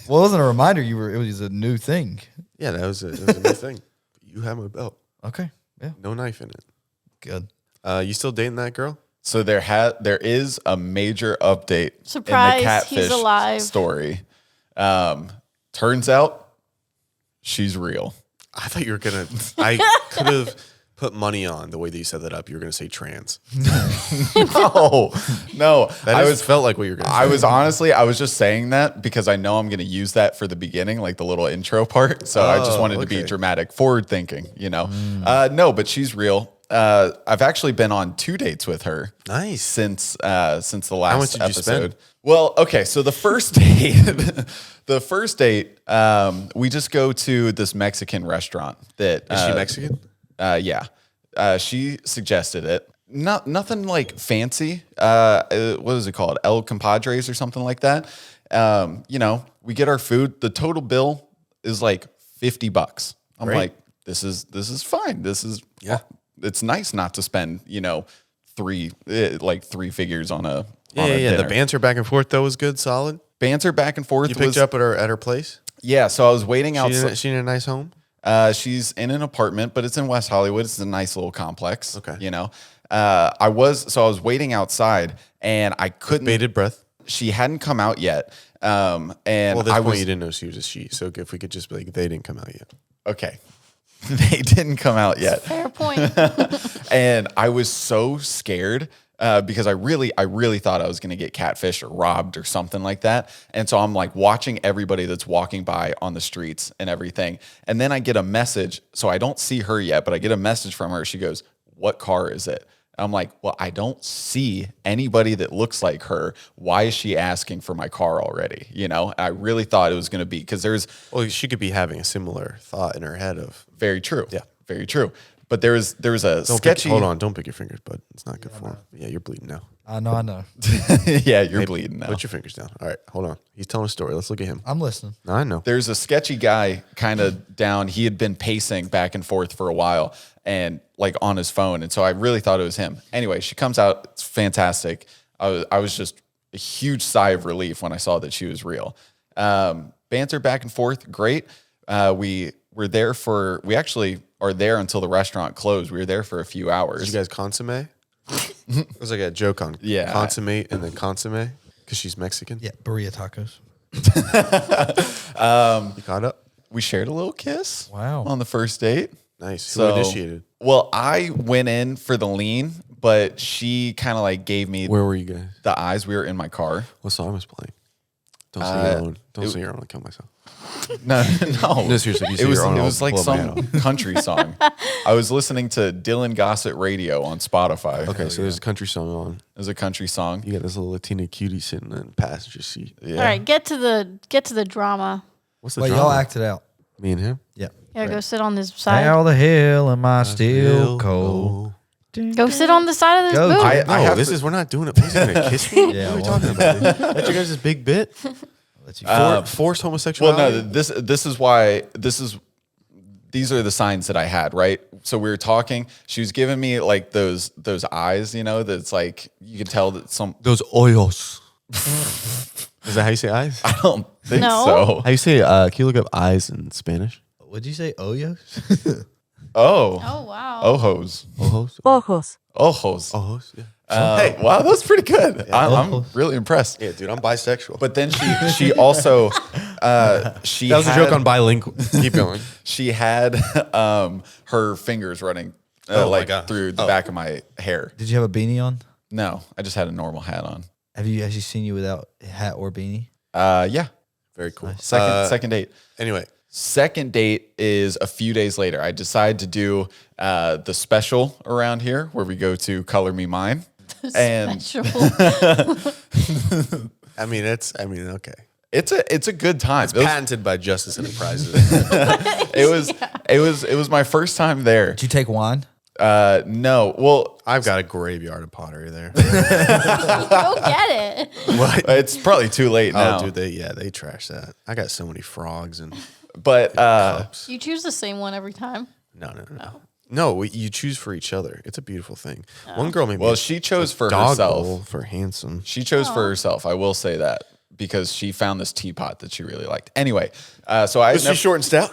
Well, it wasn't a reminder. It was a new thing. Yeah, that was a new thing. You have my belt. Okay. Yeah. No knife in it. Good. You still dating that girl? So there is a major update Surprise, in the catfish he's alive. story. Turns out she's real. I thought you were gonna. I could have put money on the way that you set that up. You were gonna say trans. No. That felt like what you were gonna say. I was just saying that because I know I'm going to use that for the beginning, like the little intro part. So I just wanted to be okay. dramatic, forward thinking, No, but she's real. I've actually been on 2 dates with her. Nice. Since the last much did you episode. spend? Well, okay, so the first date, we just go to this Mexican restaurant that Is she Mexican? yeah. She suggested it. Nothing like fancy. What is it called? El Compadres or something like that. We get our food. The total bill is like $50. I'm Great. like, this is fine. It's nice not to spend, three figures on a Yeah. dinner. The banter back and forth though was good, solid. Banter back and forth. You picked her up at her place. Yeah, so I was waiting outside. She in a nice home. She's in an apartment, but it's in West Hollywood. It's a nice little complex. Okay. I was waiting outside and I couldn't. Bated breath. She hadn't come out yet. And Well, this I point was you didn't know she was a she. So if we could just be like, they didn't come out yet. okay. They didn't come out yet. Fair point. And I was so scared because I really thought I was going to get catfished or robbed or something like that. And so I'm like watching everybody that's walking by on the streets and everything. And then I get a message. So I don't see her yet, but I get a message from her. She goes, "What car is it?" I'm like, well, I don't see anybody that looks like her. Why is she asking for my car already? I really thought it was going to be because Well, she could be having a similar thought in her head of very true. Yeah. Very true. But there was a sketchy. hold on, don't pick your fingers, bud. It's not good for him. Yeah, you're bleeding now. I know. Yeah, you're bleeding now. Put your fingers down. All right, hold on. He's telling a story. Let's look at him. I'm listening. No, I know. There's a sketchy guy kind of down. He had been pacing back and forth for a while and like on his phone. And so I really thought it was him. Anyway, she comes out. It's fantastic. I was just a huge sigh of relief when I saw that she was real. Banter back and forth. Great. We actually are there until the restaurant closed. We were there for a few hours. Did you guys consomme? It was like a joke on consommate and then consomme because she's Mexican. Yeah, burrito tacos. You caught up? We shared a little kiss. Wow. On the first date. Nice. So, Who initiated? Well, I went in for the lean, but she kind of like gave me Where were you guys? the eyes. We were in my car. What song was playing? Don't say your own. Don't say your own. I'll kill myself. No. No, seriously. You say It was your own, it I'll was like blow my some head off. country song. I was listening to Dylan Gossett Radio on Spotify. Okay, so there's a country song on. It was a country song. You got this little Latina cutie sitting in the passenger seat. Yeah. All right, get to the drama. What's the Wait, drama? y'all acted out. Me and him? Yeah. Yeah, go sit on this side. How the hell am I still cold? Go sit on the side of this Go, booth. Jack. I No, have this to- is, we're not doing it. He's going to kiss me? Yeah, What are we well, talking about? Dude? That's your guys' big bit? Let you Forced Well, homosexuality? no, this is why these are the signs that I had, right? So we were talking. She was giving me like those eyes, that's like you could tell that some. Those oils. Is that how you say eyes? I don't think No. so. How you say, can you look up eyes in Spanish? What'd you say? Oyos? Oh, Oh wow. ojos, Ojos. Ojos. ojos. Ojos, yeah. Wow, that's pretty good. I'm really impressed. Yeah, dude, I'm bisexual. But then she also she that was a had- joke on bilingual. Keep going. She had her fingers running Oh my God. through the back of my hair. Did you have a beanie on? No, I just had a normal hat on. Have you actually seen you without hat or beanie? Yeah. Very cool. Second date. Anyway, Second date is a few days later. I decide to do the special around here where we go to Color Me Mine. And Special. okay. it's a good time. It's patented by Justice Enterprises. It was my first time there. Did you take wine? No. Well, I've got a graveyard of pottery there. Go get it. What? it's probably too late now. Oh, dude, they trash that. I got so many frogs and But cups. You choose the same one every time. No. No, you choose for each other. It's a beautiful thing. One girl made me well, a she chose for dog herself. bowl for handsome. She chose for herself. I will say that because she found this teapot that she really liked. Anyway, so I had Was she never, short and stout?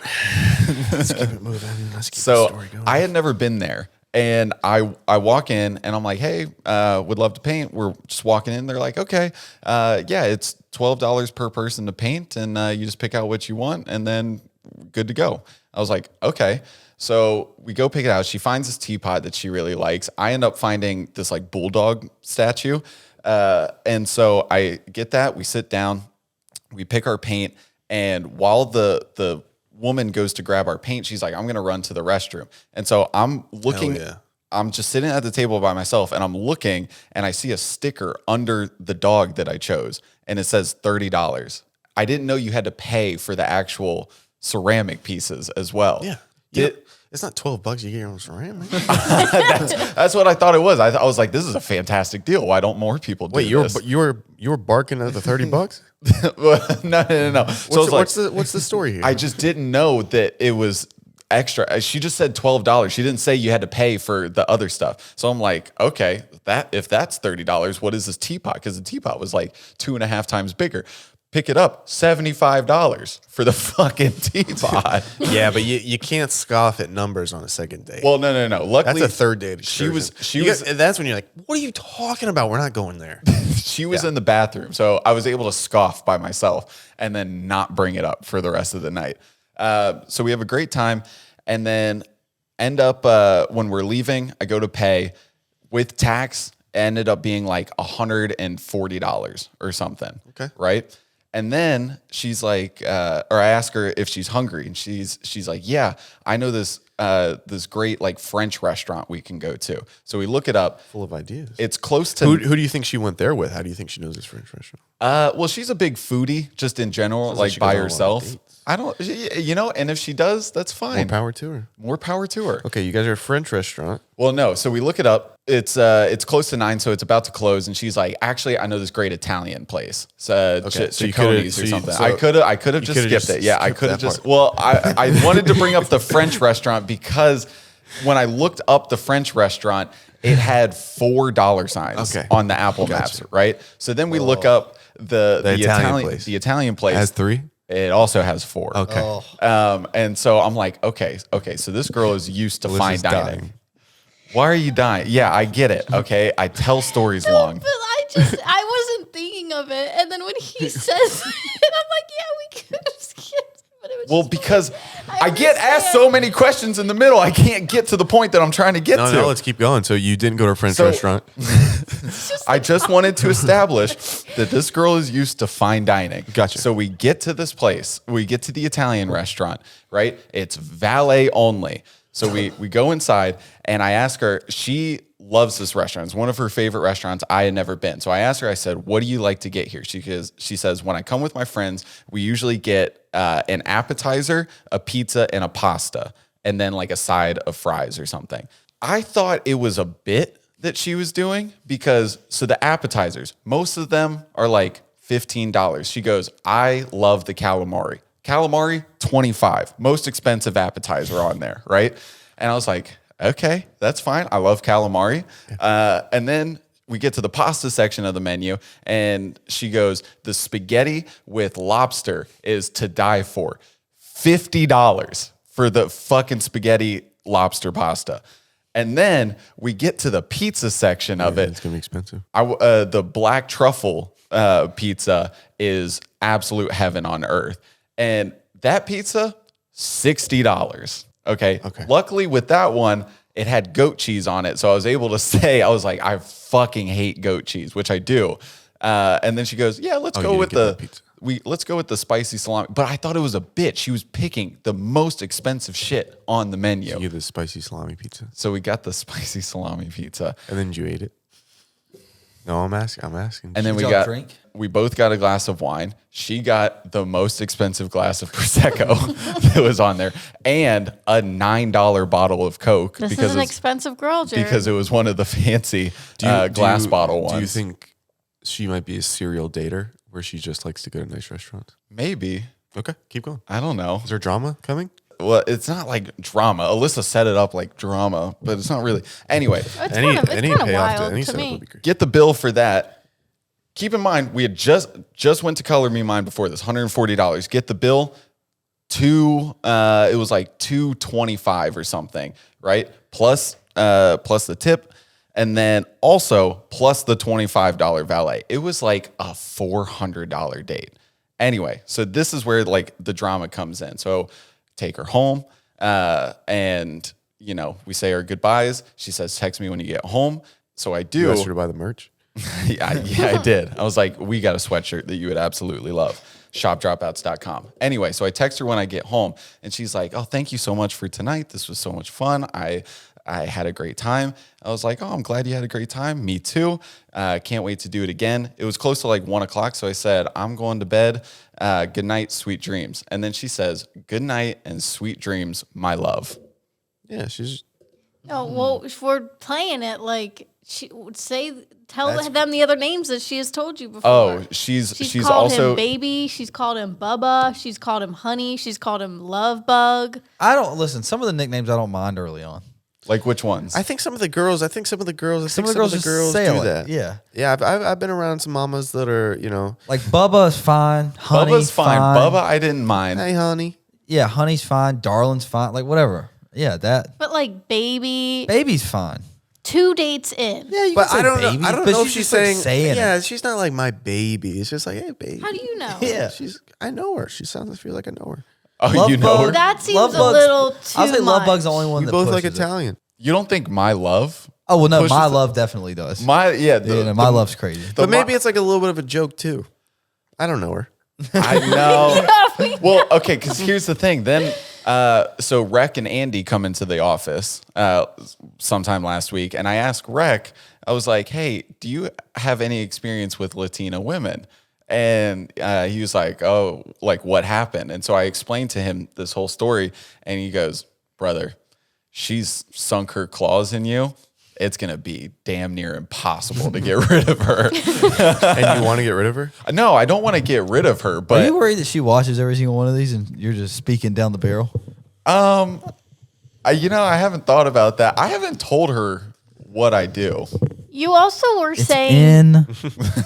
Let's keep it moving. Let's keep the so story going. I had never been there, and I walk in and I'm like, hey, would love to paint. We're just walking in. They're like, okay, yeah, it's $12 per person to paint, and you just pick out what you want, and then good to go. I was like, okay. So we go pick it out. She finds this teapot that she really likes. I end up finding this like bulldog statue. And so I get that. We sit down, we pick our paint. And while the woman goes to grab our paint, she's like, I'm going to run to the restroom. And so I'm looking, Hell yeah. I'm just sitting at the table by myself and I'm looking and I see a sticker under the dog that I chose and it says $30. I didn't know you had to pay for the actual ceramic pieces as well. Yeah. It's not $12 you get your own ceramic. That's what I thought it was. I was like, this is a fantastic deal. Why don't more people do this? Wait, you were barking at the $30? No. So What's the story here? I just didn't know that it was extra. She just said $12. She didn't say you had to pay for the other stuff. So I'm like, okay, if that's $30, what is this teapot? Because the teapot was like 2.5 times bigger. Pick it up, $75 for the fucking teapot. Yeah, but you can't scoff at numbers on a second date. Well, no. Luckily, that's a third date excursion. She was. That's when you're like, what are you talking about? We're not going there. She was in the bathroom, so I was able to scoff by myself and then not bring it up for the rest of the night. So we have a great time, and then end up when we're leaving, I go to pay with tax. Ended up being like $140 or something. Okay, right. And then she's like, or I ask her if she's hungry, and she's like, yeah, I know this great like French restaurant we can go to. So we look it up. Full of ideas. It's close to who do you think she went there with? How do you think she knows this French restaurant? Well, she's a big foodie, just in general, Sounds like she by goes on a lot of herself. dates. I don't, and if she does, that's fine. More power to her. More power to her. Okay, you guys are a French restaurant. Well, no. So we look it up. It's close to 9, so it's about to close. And she's like, actually, I know this great Italian place. So So you Cicconi's coulda- or so you- something. so I could have just coulda skipped just it. Yeah, I skipped could have that just. part. Well, I wanted to bring up the French restaurant because when I looked up the French restaurant, it had $4 signs Okay. on the Apple Maps, right? So then we look up the Italian place. The Italian place It has 3? It also has 4. Okay. And so I'm like, okay. So this girl is used to fine Alyssa's dining. dying. Why are you dying? Yeah, I get it. Okay, I tell stories long. But I wasn't thinking of it. And then when he says it, I'm like, yeah, we could have skipped. But it was Well, just because funny. I get asked so many questions in the middle, I can't get to the point that I'm trying to get to. No, let's keep going. So you didn't go to a French So- restaurant. I just wanted to establish that this girl is used to fine dining. Gotcha. So we get to this place. We get to the Italian restaurant, right? It's valet only. So we go inside and I ask her, she loves this restaurant. It's one of her favorite restaurants. I had never been. So I asked her, I said, what do you like to get here? She says, when I come with my friends, we usually get an appetizer, a pizza, and a pasta, and then like a side of fries or something. I thought it was a bit that she was doing because, so the appetizers, most of them are like $15. She goes, I love the calamari. Calamari, $25. Most expensive appetizer on there, right? And I was like, okay, that's fine. I love calamari. And then we get to the pasta section of the menu, and she goes, the spaghetti with lobster is to die for. $50 for the fucking spaghetti lobster pasta. And then we get to the pizza section of it. It's going to be expensive. The black truffle pizza is absolute heaven on earth. And that pizza, $60. Okay. Luckily with that one, it had goat cheese on it. So I was able to say, I was like, I fucking hate goat cheese, which I do. And then she goes, yeah, let's go with let's go with the spicy salami. But I thought it was a bitch. She was picking the most expensive shit on the menu. You get the spicy salami pizza. So we got the spicy salami pizza. And then you ate it? No, I'm asking. And then we both got a glass of wine. She got the most expensive glass of Prosecco that was on there and a $9 bottle of Coke. This because is an expensive girl, Jared. Because it was one of the fancy glass bottle ones. Do you think she might be a serial dater where she just likes to go to nice restaurants? Maybe. Okay, keep going. I don't know. Is there drama coming? Well, it's not like drama. Alyssa set it up like drama, but it's not really. Anyway, It's kind of wild to setup me. would be great. get the bill for that. Keep in mind, we had just went to Color Me Mine before this, $140. Get the bill it was like $225 or something, right? Plus the tip, and then also plus the $25 valet. It was like a $400 date. Anyway, so this is where like the drama comes in. So take her home, and we say our goodbyes. She says, text me when you get home. So I do. You asked her to buy the merch? Yeah, I did. I was like, we got a sweatshirt that you would absolutely love. Shopdropouts.com. Anyway, so I text her when I get home, and she's like, oh, thank you so much for tonight. This was so much fun. I I had a great time. I was like, oh, I'm glad you had a great time. Me too. Can't wait to do it again. It was close to like 1 o'clock. So I said, I'm going to bed. Good night, sweet dreams. And then she says, good night and sweet dreams, my love. Yeah, she's. Oh, well, if we're playing it, like, she would tell them the other names that she has told you before. Oh, she's called also him baby. She's called him Bubba. She's called him honey. She's called him love bug. I don't listen. Some of the nicknames I don't mind early on. like which ones? I think some of the girls. Some of the girls do sail it. that. Yeah. Yeah. I've been around some mamas that are, Like Bubba's fine. Honey's Bubba's fine. Bubba, I didn't mind. hey, honey. Yeah, honey's fine. Darling's fine. Like whatever. Yeah, that. But like baby, Baby's fine. 2 dates in. Yeah, you But can say I don't know. baby, I don't but know if she's she's just, like, saying. Yeah, it. she's not like my baby. It's just like, hey, baby. How do you know? Yeah. I know her. She sounds. I feel like I know her. Oh, Love you know Bug- her? That seems Love a Bug's- little too I'll say Love much. Bug's the only one We that both like pushes it. Italian. You don't think my love? Oh well, no, pushes my it? love definitely does. My My love's crazy. But maybe it's like a little bit of a joke too. I don't know her. I know. Well, okay, because here's the thing. Then, so Rec and Andy come into the office sometime last week, and I asked Rec, I was like, hey, do you have any experience with Latina women? And he was like, oh, like what happened? And so I explained to him this whole story, and he goes, brother, she's sunk her claws in you. It's going to be damn near impossible to get rid of her. And you want to get rid of her? No, I don't want to get rid of her, Are but you worried that she watches every single one of these and you're just speaking down the barrel? I haven't thought about that. I haven't told her what I do. You also were It's saying in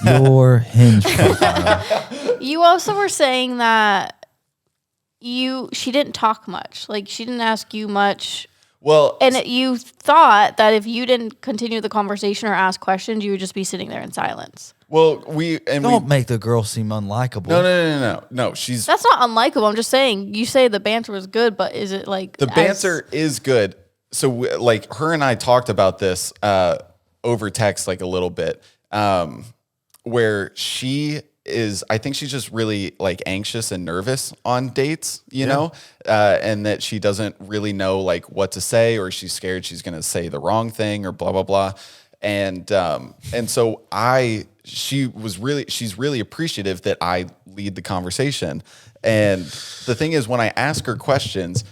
your hinge profile. you also were saying that she didn't talk much. Like she didn't ask you much. Well, And you thought that if you didn't continue the conversation or ask questions, you would just be sitting there in silence. Don't make the girl seem unlikable. No. She's That's not unlikable. I'm just saying. You say the banter was good, but is it like the banter is good. So like her and I talked about this over text like a little bit, where I think she's just really like anxious and nervous on dates, you know, and that she doesn't really know like what to say, or she's scared she's going to say the wrong thing or blah, blah, blah. And so she's really appreciative that I lead the conversation. And the thing is, when I ask her questions,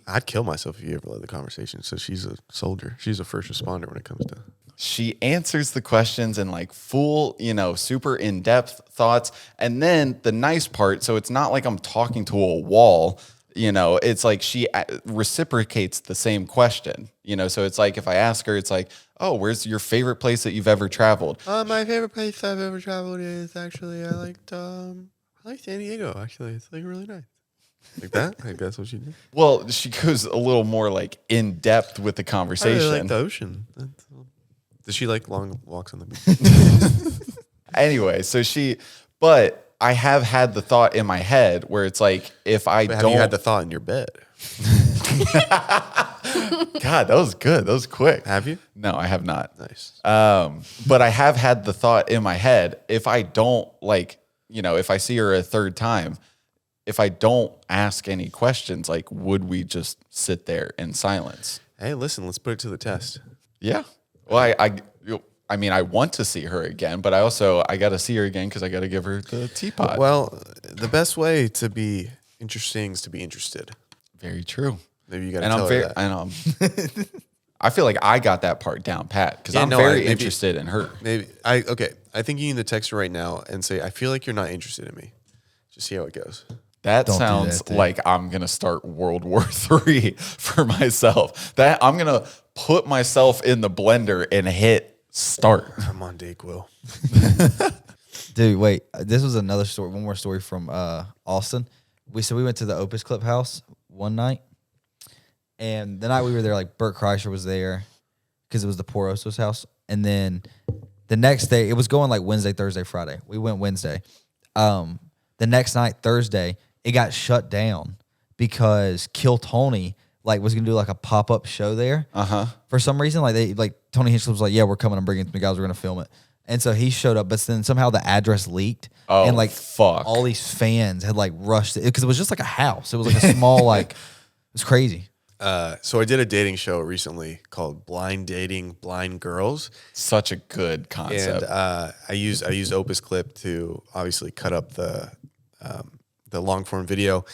I'd kill myself if you ever led the conversation. So she's a soldier. She's a first responder when it comes to. She answers the questions in like full, super in-depth thoughts. And then the nice part, so it's not like I'm talking to a wall, it's like she reciprocates the same question, so it's like if I ask her, it's like, oh, where's your favorite place that you've ever traveled? My favorite place I've ever traveled is actually, I like San Diego, actually. It's like really nice. Like that? Like that's what she did? Well, she goes a little more like in-depth with the I conversation. really like the ocean. Does she like long walks on the beach? Anyway, but I have had the thought in my head where it's like, if I Have don't. you had the thought in your bed? God, that was good. That was quick. Have you? No, I have not. Nice. But I have had the thought in my head, if I don't if I see her a third time, if I don't ask any questions, like, would we just sit there in silence? Hey, listen, let's put it to the test. Yeah. Well, I want to see her again, but I got to see her again because I got to give her the teapot. Well, the best way to be interesting is to be interested. Very true. Maybe you got to tell her that. And I feel like I got that part down pat because I'm very interested in her. Maybe I think you need to text her right now and say, I feel like you're not interested in me. Just see how it goes. That Don't do sounds that, dude. like I'm gonna start World War III for myself. That I'm gonna put myself in the blender and hit start. Come on, Dayquil. Dude, wait. This was another story. One more story from Austin. We went to the Opus Clip house one night, and the night we were there, like Bert Kreischer was there because it was the Poroso's house, and then the next day it was going like Wednesday, Thursday, Friday. We went Wednesday. The next night, Thursday, it got shut down because Kill Tony was gonna do like a pop-up show there. For some reason, Tony Hinchcliffe was like, "Yeah, we're coming. I'm bringing some guys. We're gonna film it." And so he showed up, but then somehow the address leaked, and fuck. all these fans had rushed it because it was just like a house. It was like a small it was crazy. So I did a dating show recently called Blind Dating Blind Girls. Such a good concept. And I used Opus Clip to obviously cut up the long form video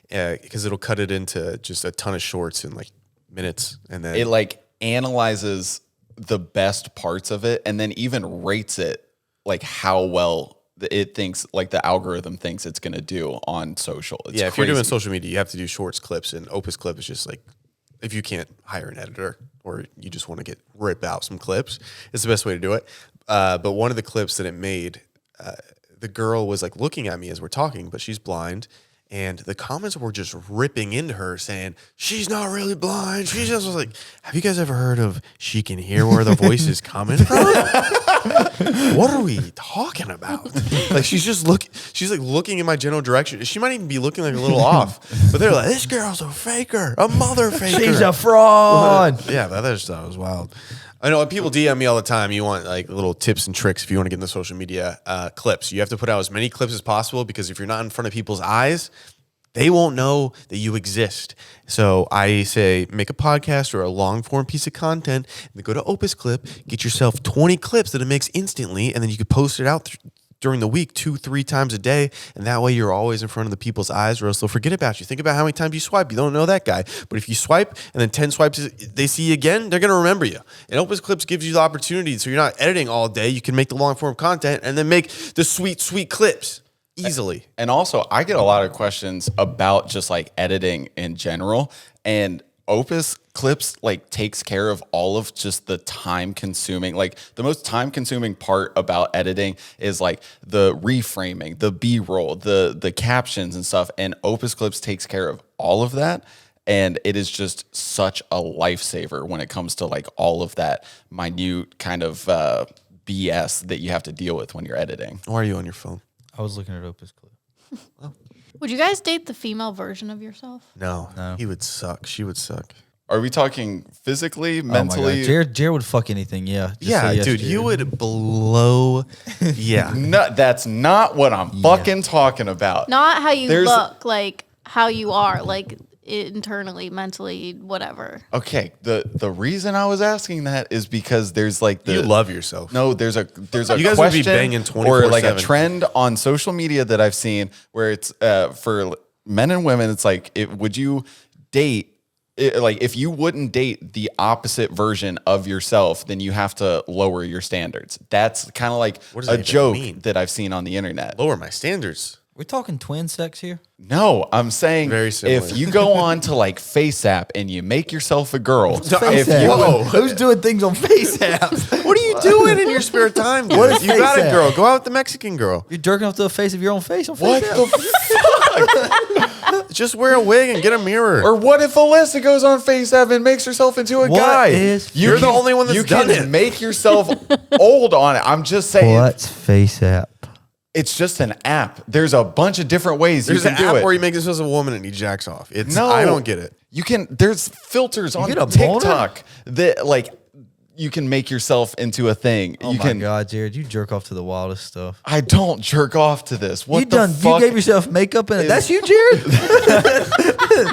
because it'll cut it into just a ton of shorts in like minutes, and then it like analyzes the best parts of it and then even rates it like how well it thinks, like the algorithm thinks it's going to do on social. It's if you're crazy. doing social media, you have to do shorts clips, and Opus Clip is just like, if you can't hire an editor or you just want to rip out some clips, it's the best way to do it. But one of the clips that it made, the girl was like looking at me as we're talking, but she's blind. And the comments were just ripping into her saying, she's not really blind. She just was like, have you guys ever heard of she can hear where the voice is coming from? What are we talking about? Like she's like looking in my general direction. She might even be looking like a little off. But they're like, this girl's a faker, a mother faker. She's a fraud. Yeah, that other stuff was wild. I know people DM me all the time. You want like little tips and tricks if you want to get into social media clips. You have to put out as many clips as possible because if you're not in front of people's eyes, they won't know that you exist. So I say make a podcast or a long form piece of content and then go to Opus Clip, get yourself 20 clips that it makes instantly, and then you can post it out during the week 2-3 times a day, and that way you're always in front of the people's eyes, or else they'll forget about you. Think about how many times you swipe. You don't know that guy, but if you swipe and then 10 swipes they see you again, they're going to remember you. And Opus Clips gives you the opportunity, so you're not editing all day. You can make the long form content and then make the sweet clips easily. And also, I get a lot of questions about just like editing in general, and Opus Clips like takes care of all of just the time consuming, like the most time consuming part about editing is like the reframing, the B-roll, the captions and stuff. And Opus Clips takes care of all of that. And it is just such a lifesaver when it comes to like all of that minute kind of BS that you have to deal with when you're editing. Why are you on your phone? I was looking at Opus Clip. Would you guys date the female version of yourself? No. He would suck. She would suck. Are we talking physically, Oh my mentally? God. Jared would fuck anything. Yeah. Just Yeah, say yes, dude, Jared. you would blow. Yeah. No, that's not what I'm fucking talking about. Not how you There's- look, like how you are, like internally, mentally, whatever. Okay, the reason I was asking that is because there's like the You love yourself. No, there's a You guys would be question banging or like a 24/7. trend on social media that I've seen where it's for men and women. It's like, would you date? Like if you wouldn't date the opposite version of yourself, then you have to lower your standards. That's kind of like What does a that even joke mean? that I've seen on the internet. Lower my standards. We're talking twin sex here. No, I'm saying Very similar. if you go on to like FaceApp and you make yourself a girl, if FaceApp. you Whoa. Who's doing things on FaceApp? What are you doing in your spare time? Dude? What is You got a FaceApp? girl. Go out with the Mexican girl. You're jerking off to the face of your own face on what FaceApp? the Just wear a wig and get a mirror. Or what if Alyssa goes on FaceApp and makes herself into a What guy? is- You're the only one that's you done can it. make yourself old on it. I'm just saying, What's FaceApp? it's just an app. There's a bunch of different ways There's you an can do app it. where he makes himself a woman and he jacks off. It's No, I don't get it. You can. There's filters on get a boner? TikTok that like you can make yourself into a thing. Oh you my can. God, Jared, you jerk off to the wildest stuff. I don't jerk off to this. What You the done? fuck? You gave yourself makeup and that's you, Jared.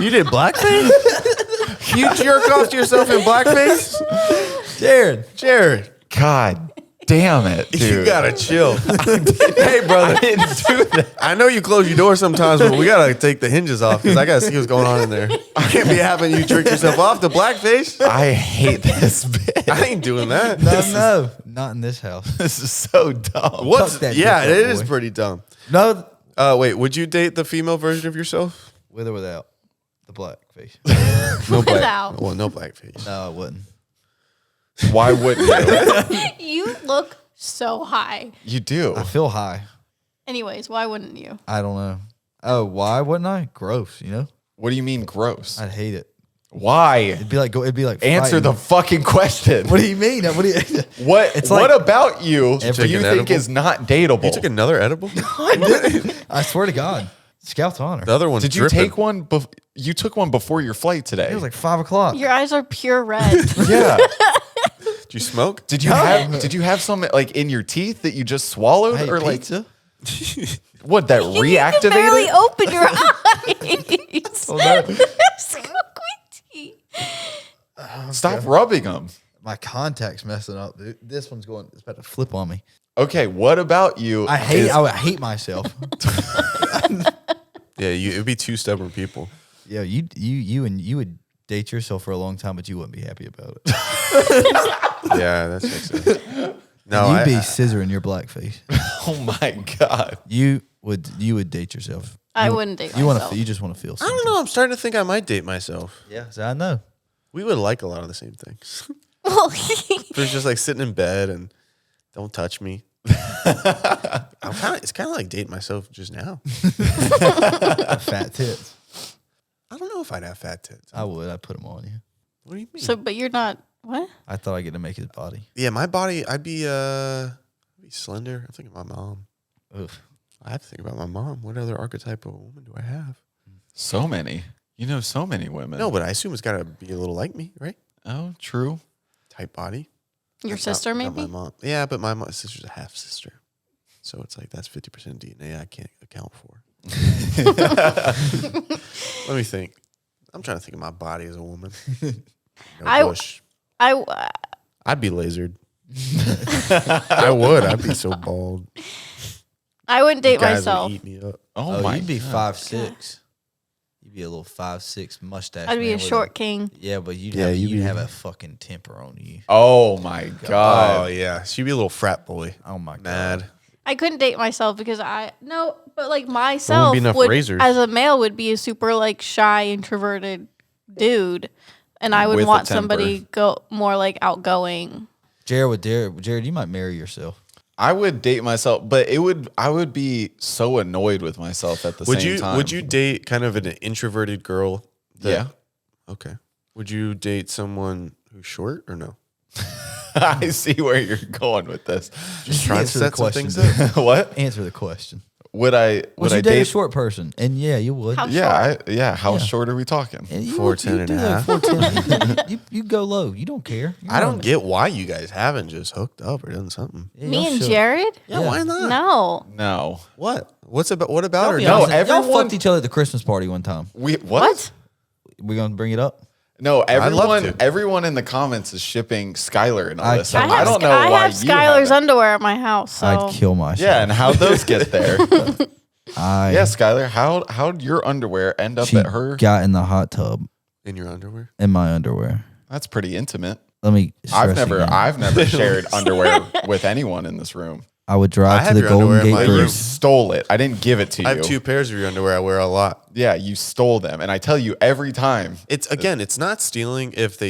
You did blackface? You jerk off to yourself in blackface? Jared, God damn it, dude. you gotta chill. Hey, brother, I didn't do that. I know you close your door sometimes, but we gotta take the hinges off because I gotta see what's going on in there. I can't be having you jerk yourself off to blackface. I hate this bit. I ain't doing that. No, not in this house. This is so dumb. What's Tuck that yeah, dick up, it is boy. pretty dumb. No, Wait, would you date the female version of yourself? with or without the black face. No black. Without. Well, no blackface. No, I wouldn't. Why wouldn't you? You look so high. You do. I feel high. Anyways, why wouldn't you? I don't know. Oh, why wouldn't I? Gross. You know, What do you mean gross? I'd hate it. Why? It'd be like Answer the fighting. fucking question. What do you mean? What do you? What It's what like- about you do took you an think edible? is not dateable? You took another edible? I swear to God, Scout's honor. The other one's Did you dripping. take one? You took one before your flight today. It was like 5 o'clock. Your eyes are pure red. yeah. Did you smoke? Did you have some like in your teeth that you just swallowed I ate or like pizza. what that You can barely reactivated? open your eyes. Oh, no. They're so squinty. Stop rubbing them. My contact's messing up, dude. This one's going. It's about to flip on me. Okay, what about you? I hate myself. Yeah, it would be two stubborn people. Yeah, you would date yourself for a long time, but you wouldn't be happy about it. Yeah, that makes sense. No, You'd be scissoring your black face. Oh my God. You would date yourself. I wouldn't date You myself. You just want to feel. I don't know. I'm starting to think I might date myself. Yeah, so I know. We would like a lot of the same things. Well, There's just like sitting in bed and don't touch me. It's kind of like dating myself just now. Fat tits. I don't know if I'd have fat tits. I would. I'd put them on you. What do you mean? so, but you're not. What? I thought I'd get to make his body. Yeah, my body, I'd be slender. I'm thinking of my mom. Oof. I have to think about my mom. What other archetype of woman do I have? So many. You know, so many women. No, but I assume it's got to be a little like me, right? Oh, true. Type body. Your Not- sister, not maybe? my mom. Yeah, but my sister's a half sister. So it's like that's 50% DNA I can't account for. Let me think. I'm trying to think of my body as a woman. No bush. I'd be lasered. I would. I'd be so bald. I wouldn't date Guys myself. would eat me up. Oh, my you'd be God. 5'6". You'd be a little 5'6" mustache. I'd be man a with short king. Yeah, but you'd you'd have be- a fucking temper on you. Oh my Oh God. yeah, she'd be a little frat boy. Oh my god. Mad. I couldn't date myself because but like myself be enough would, razors. as a male, would be a super like shy, introverted dude, and I would With a want temper. somebody go more like outgoing. Jared, you might marry yourself. I would date myself, but I would be so annoyed with myself at the same time. Would you date kind of an introverted girl? Yeah. Okay. Would you date someone who's short or no? I see where you're going with this. Just trying to Answer the set some question. things up. What? Answer the question. Would I Would you date a short person? And yeah, you would. How Yeah, how Yeah. short are we talking? And you 4'10" would and do a that, half. 4'10". You go low. You don't care. I don't get why you guys haven't just hooked up or done something. Me and Jared? Yeah, why not? No. No. What? What about her? No, Y'all everyone- fucked each other at the Christmas party one time. What? What? We gonna bring it up? No, love to. everyone in the comments is shipping Skyler and I Alyssa. can't- I don't know I why have you Skylar's haven't. underwear at my house. So I'd kill myself. Yeah, and how'd those get there? I Yeah, Skylar, how'd your underwear end up she at her? got in the hot tub In your underwear? in my underwear. That's pretty intimate. Let me. I've stress again. never shared underwear with anyone in this room. I would I drive to have the your Golden underwear in Gate my You room. Bridge. stole it. I didn't give it to you. I have 2 pairs of your underwear I wear a lot. Yeah, you stole them, and I tell you every time. It's not stealing if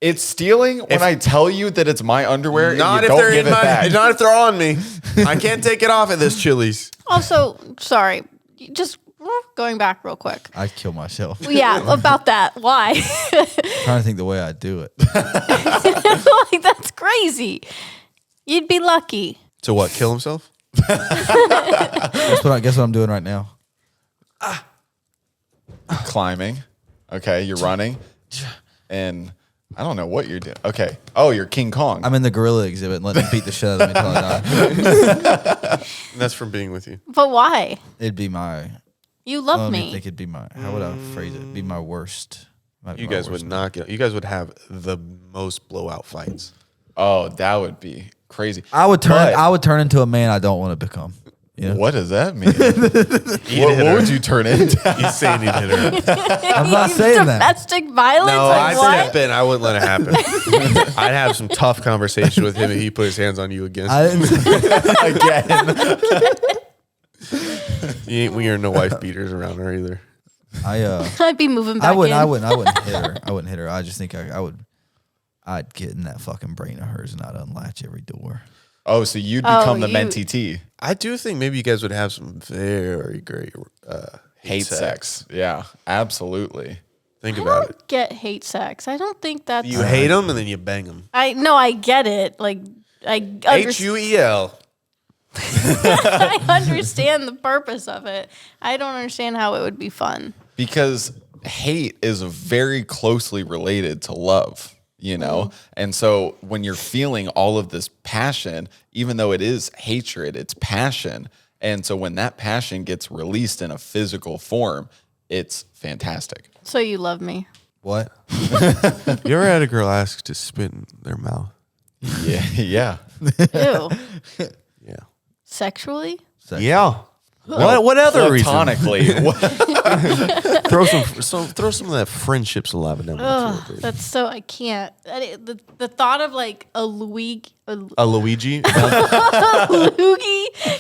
It's stealing when I tell you that it's my underwear not and if you they're don't give in it back. not if they're on me. I can't take it off at this Chili's. Also, sorry, just going back real quick. I'd kill myself. Yeah, about that. Why? trying to think the way I'd do it. Like that's crazy. You'd be lucky. To what? Kill himself? Guess what I'm doing right now. Climbing. Okay, you're running. And I don't know what you're doing. Okay. Oh, you're King Kong. I'm in the gorilla exhibit and letting them beat the shit out of me until I die. That's from being with you. But why? It'd be my. You love I me. think it'd be my. How would I phrase it? It'd be my worst. You guys would not get. You guys would have the most blowout fights. Oh, that would be crazy. I would turn. But- I would turn into a man I don't want to become. You know? What does that mean? what would you turn into? He's saying he'd hit her. I'm not saying that. Domestic violence? No, like I'd what? step in. I wouldn't let it happen. I'd have some tough conversation with him if he put his hands on you again. I didn't. Again. You ain't wearing no wife beaters around her either. I'd be moving back I wouldn't. in. I wouldn't hit her. I wouldn't hit her. I just think I would. I'd get in that fucking brain of hers and I'd unlatch every door. Oh, so you'd become the you- mentee T. I do think maybe you guys would have some very great Hate sex. Yeah, absolutely. Think I about don't it. get hate sex. I don't think that's. You hate them and then you bang them. I get it. Like I HUEL. I understand the purpose of it. I don't understand how it would be fun. Because hate is very closely related to love, you know? And so when you're feeling all of this passion, even though it is hatred, it's passion. And so when that passion gets released in a physical form, it's fantastic. So you love me. What? You ever had a girl ask to spit in their mouth? Yeah. Ew. Yeah. Sexually? Yeah. What other reason? Platonically. Throw some of that friendship saliva down my Ugh, throat, baby. that's so I can't. The thought of like a Luigi A Luigi? loogie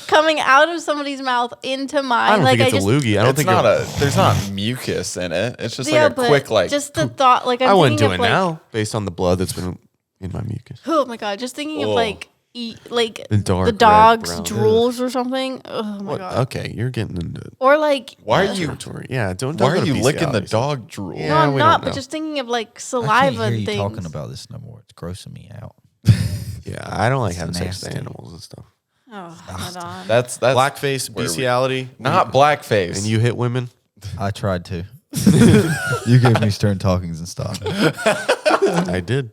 coming out of somebody's mouth into mine. I don't like think it's just, a loogie. I don't It's think not a- there's not mucus in it. It's just yeah, like a but quick like just the thought. Like I'm I wouldn't thinking do of it like, now based on the blood that's been in my mucus. oh my god, just thinking of Oh. like like The dark the red, dog's brown. drools or something. Oh my What? god. Okay, you're getting into Or like why are you territory. Yeah, don't why go are to you licking the bestiality. dog drool? Yeah. no, I'm we not. don't But know. just thinking of like I saliva can't hear and you things. talking about this no more. It's grossing me out. Yeah, I don't like having sex with nasty. animals and stuff. Oh, hold on. That's Blackface, where we- bestiality, not blackface. and you hit women. I tried to. You gave me stern talkings and stuff. I did.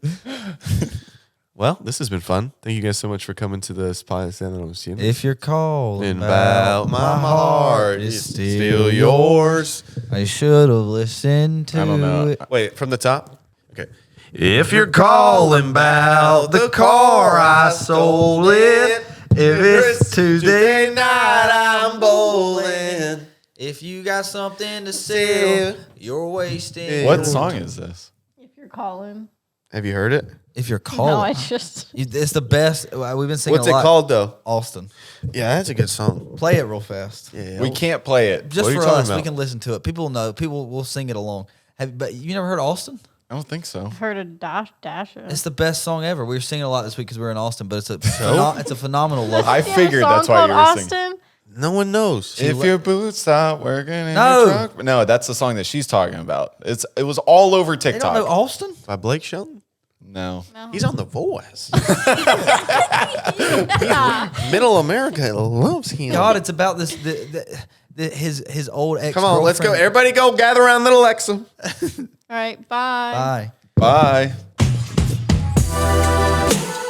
Well, this has been fun. Thank you guys so much for coming to the podcast. If you're calling About my heart, is it's still still yours. I should have listened to I don't know. it. Wait, from the top? Okay. If you're calling about the car, I sold it. If it's Tuesday night, I'm bowling. If you got something to sell, you're wasting. What song is this? If you're calling. Have you heard it? If you're No, I calling, just. it's the best. We've been singing What's a it lot. called though? Austin. Yeah, that's a good song. Play it real fast. Yeah, We can't play it. Just What are you for talking us, we about? can listen to it. People know. People will sing it along. But you never heard Austin? I don't think so. Heard a dash. It's the best song ever. We were singing a lot this week because we were in Austin, but it's a it's a phenomenal love. I figured that's why you were singing. Austin. No one knows. If your boots stop working in No. your truck. No, that's the song that she's talking about. It was all over They don't TikTok. know Austin? By Blake Shelton? No. He's on The Voice. Yeah. Middle America loves him. God, it's about this his old ex. Come on, let's go. Everybody go gather around little Alexa. All right. Bye. Bye. Bye.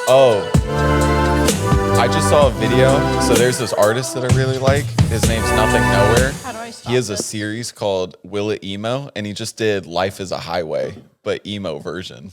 Oh. I just saw a video. So there's this artist that I really like. His name's Nothing Nowhere. How do I stop He has a this? series called Will It Emo, and he just did Life is a Highway, but emo version.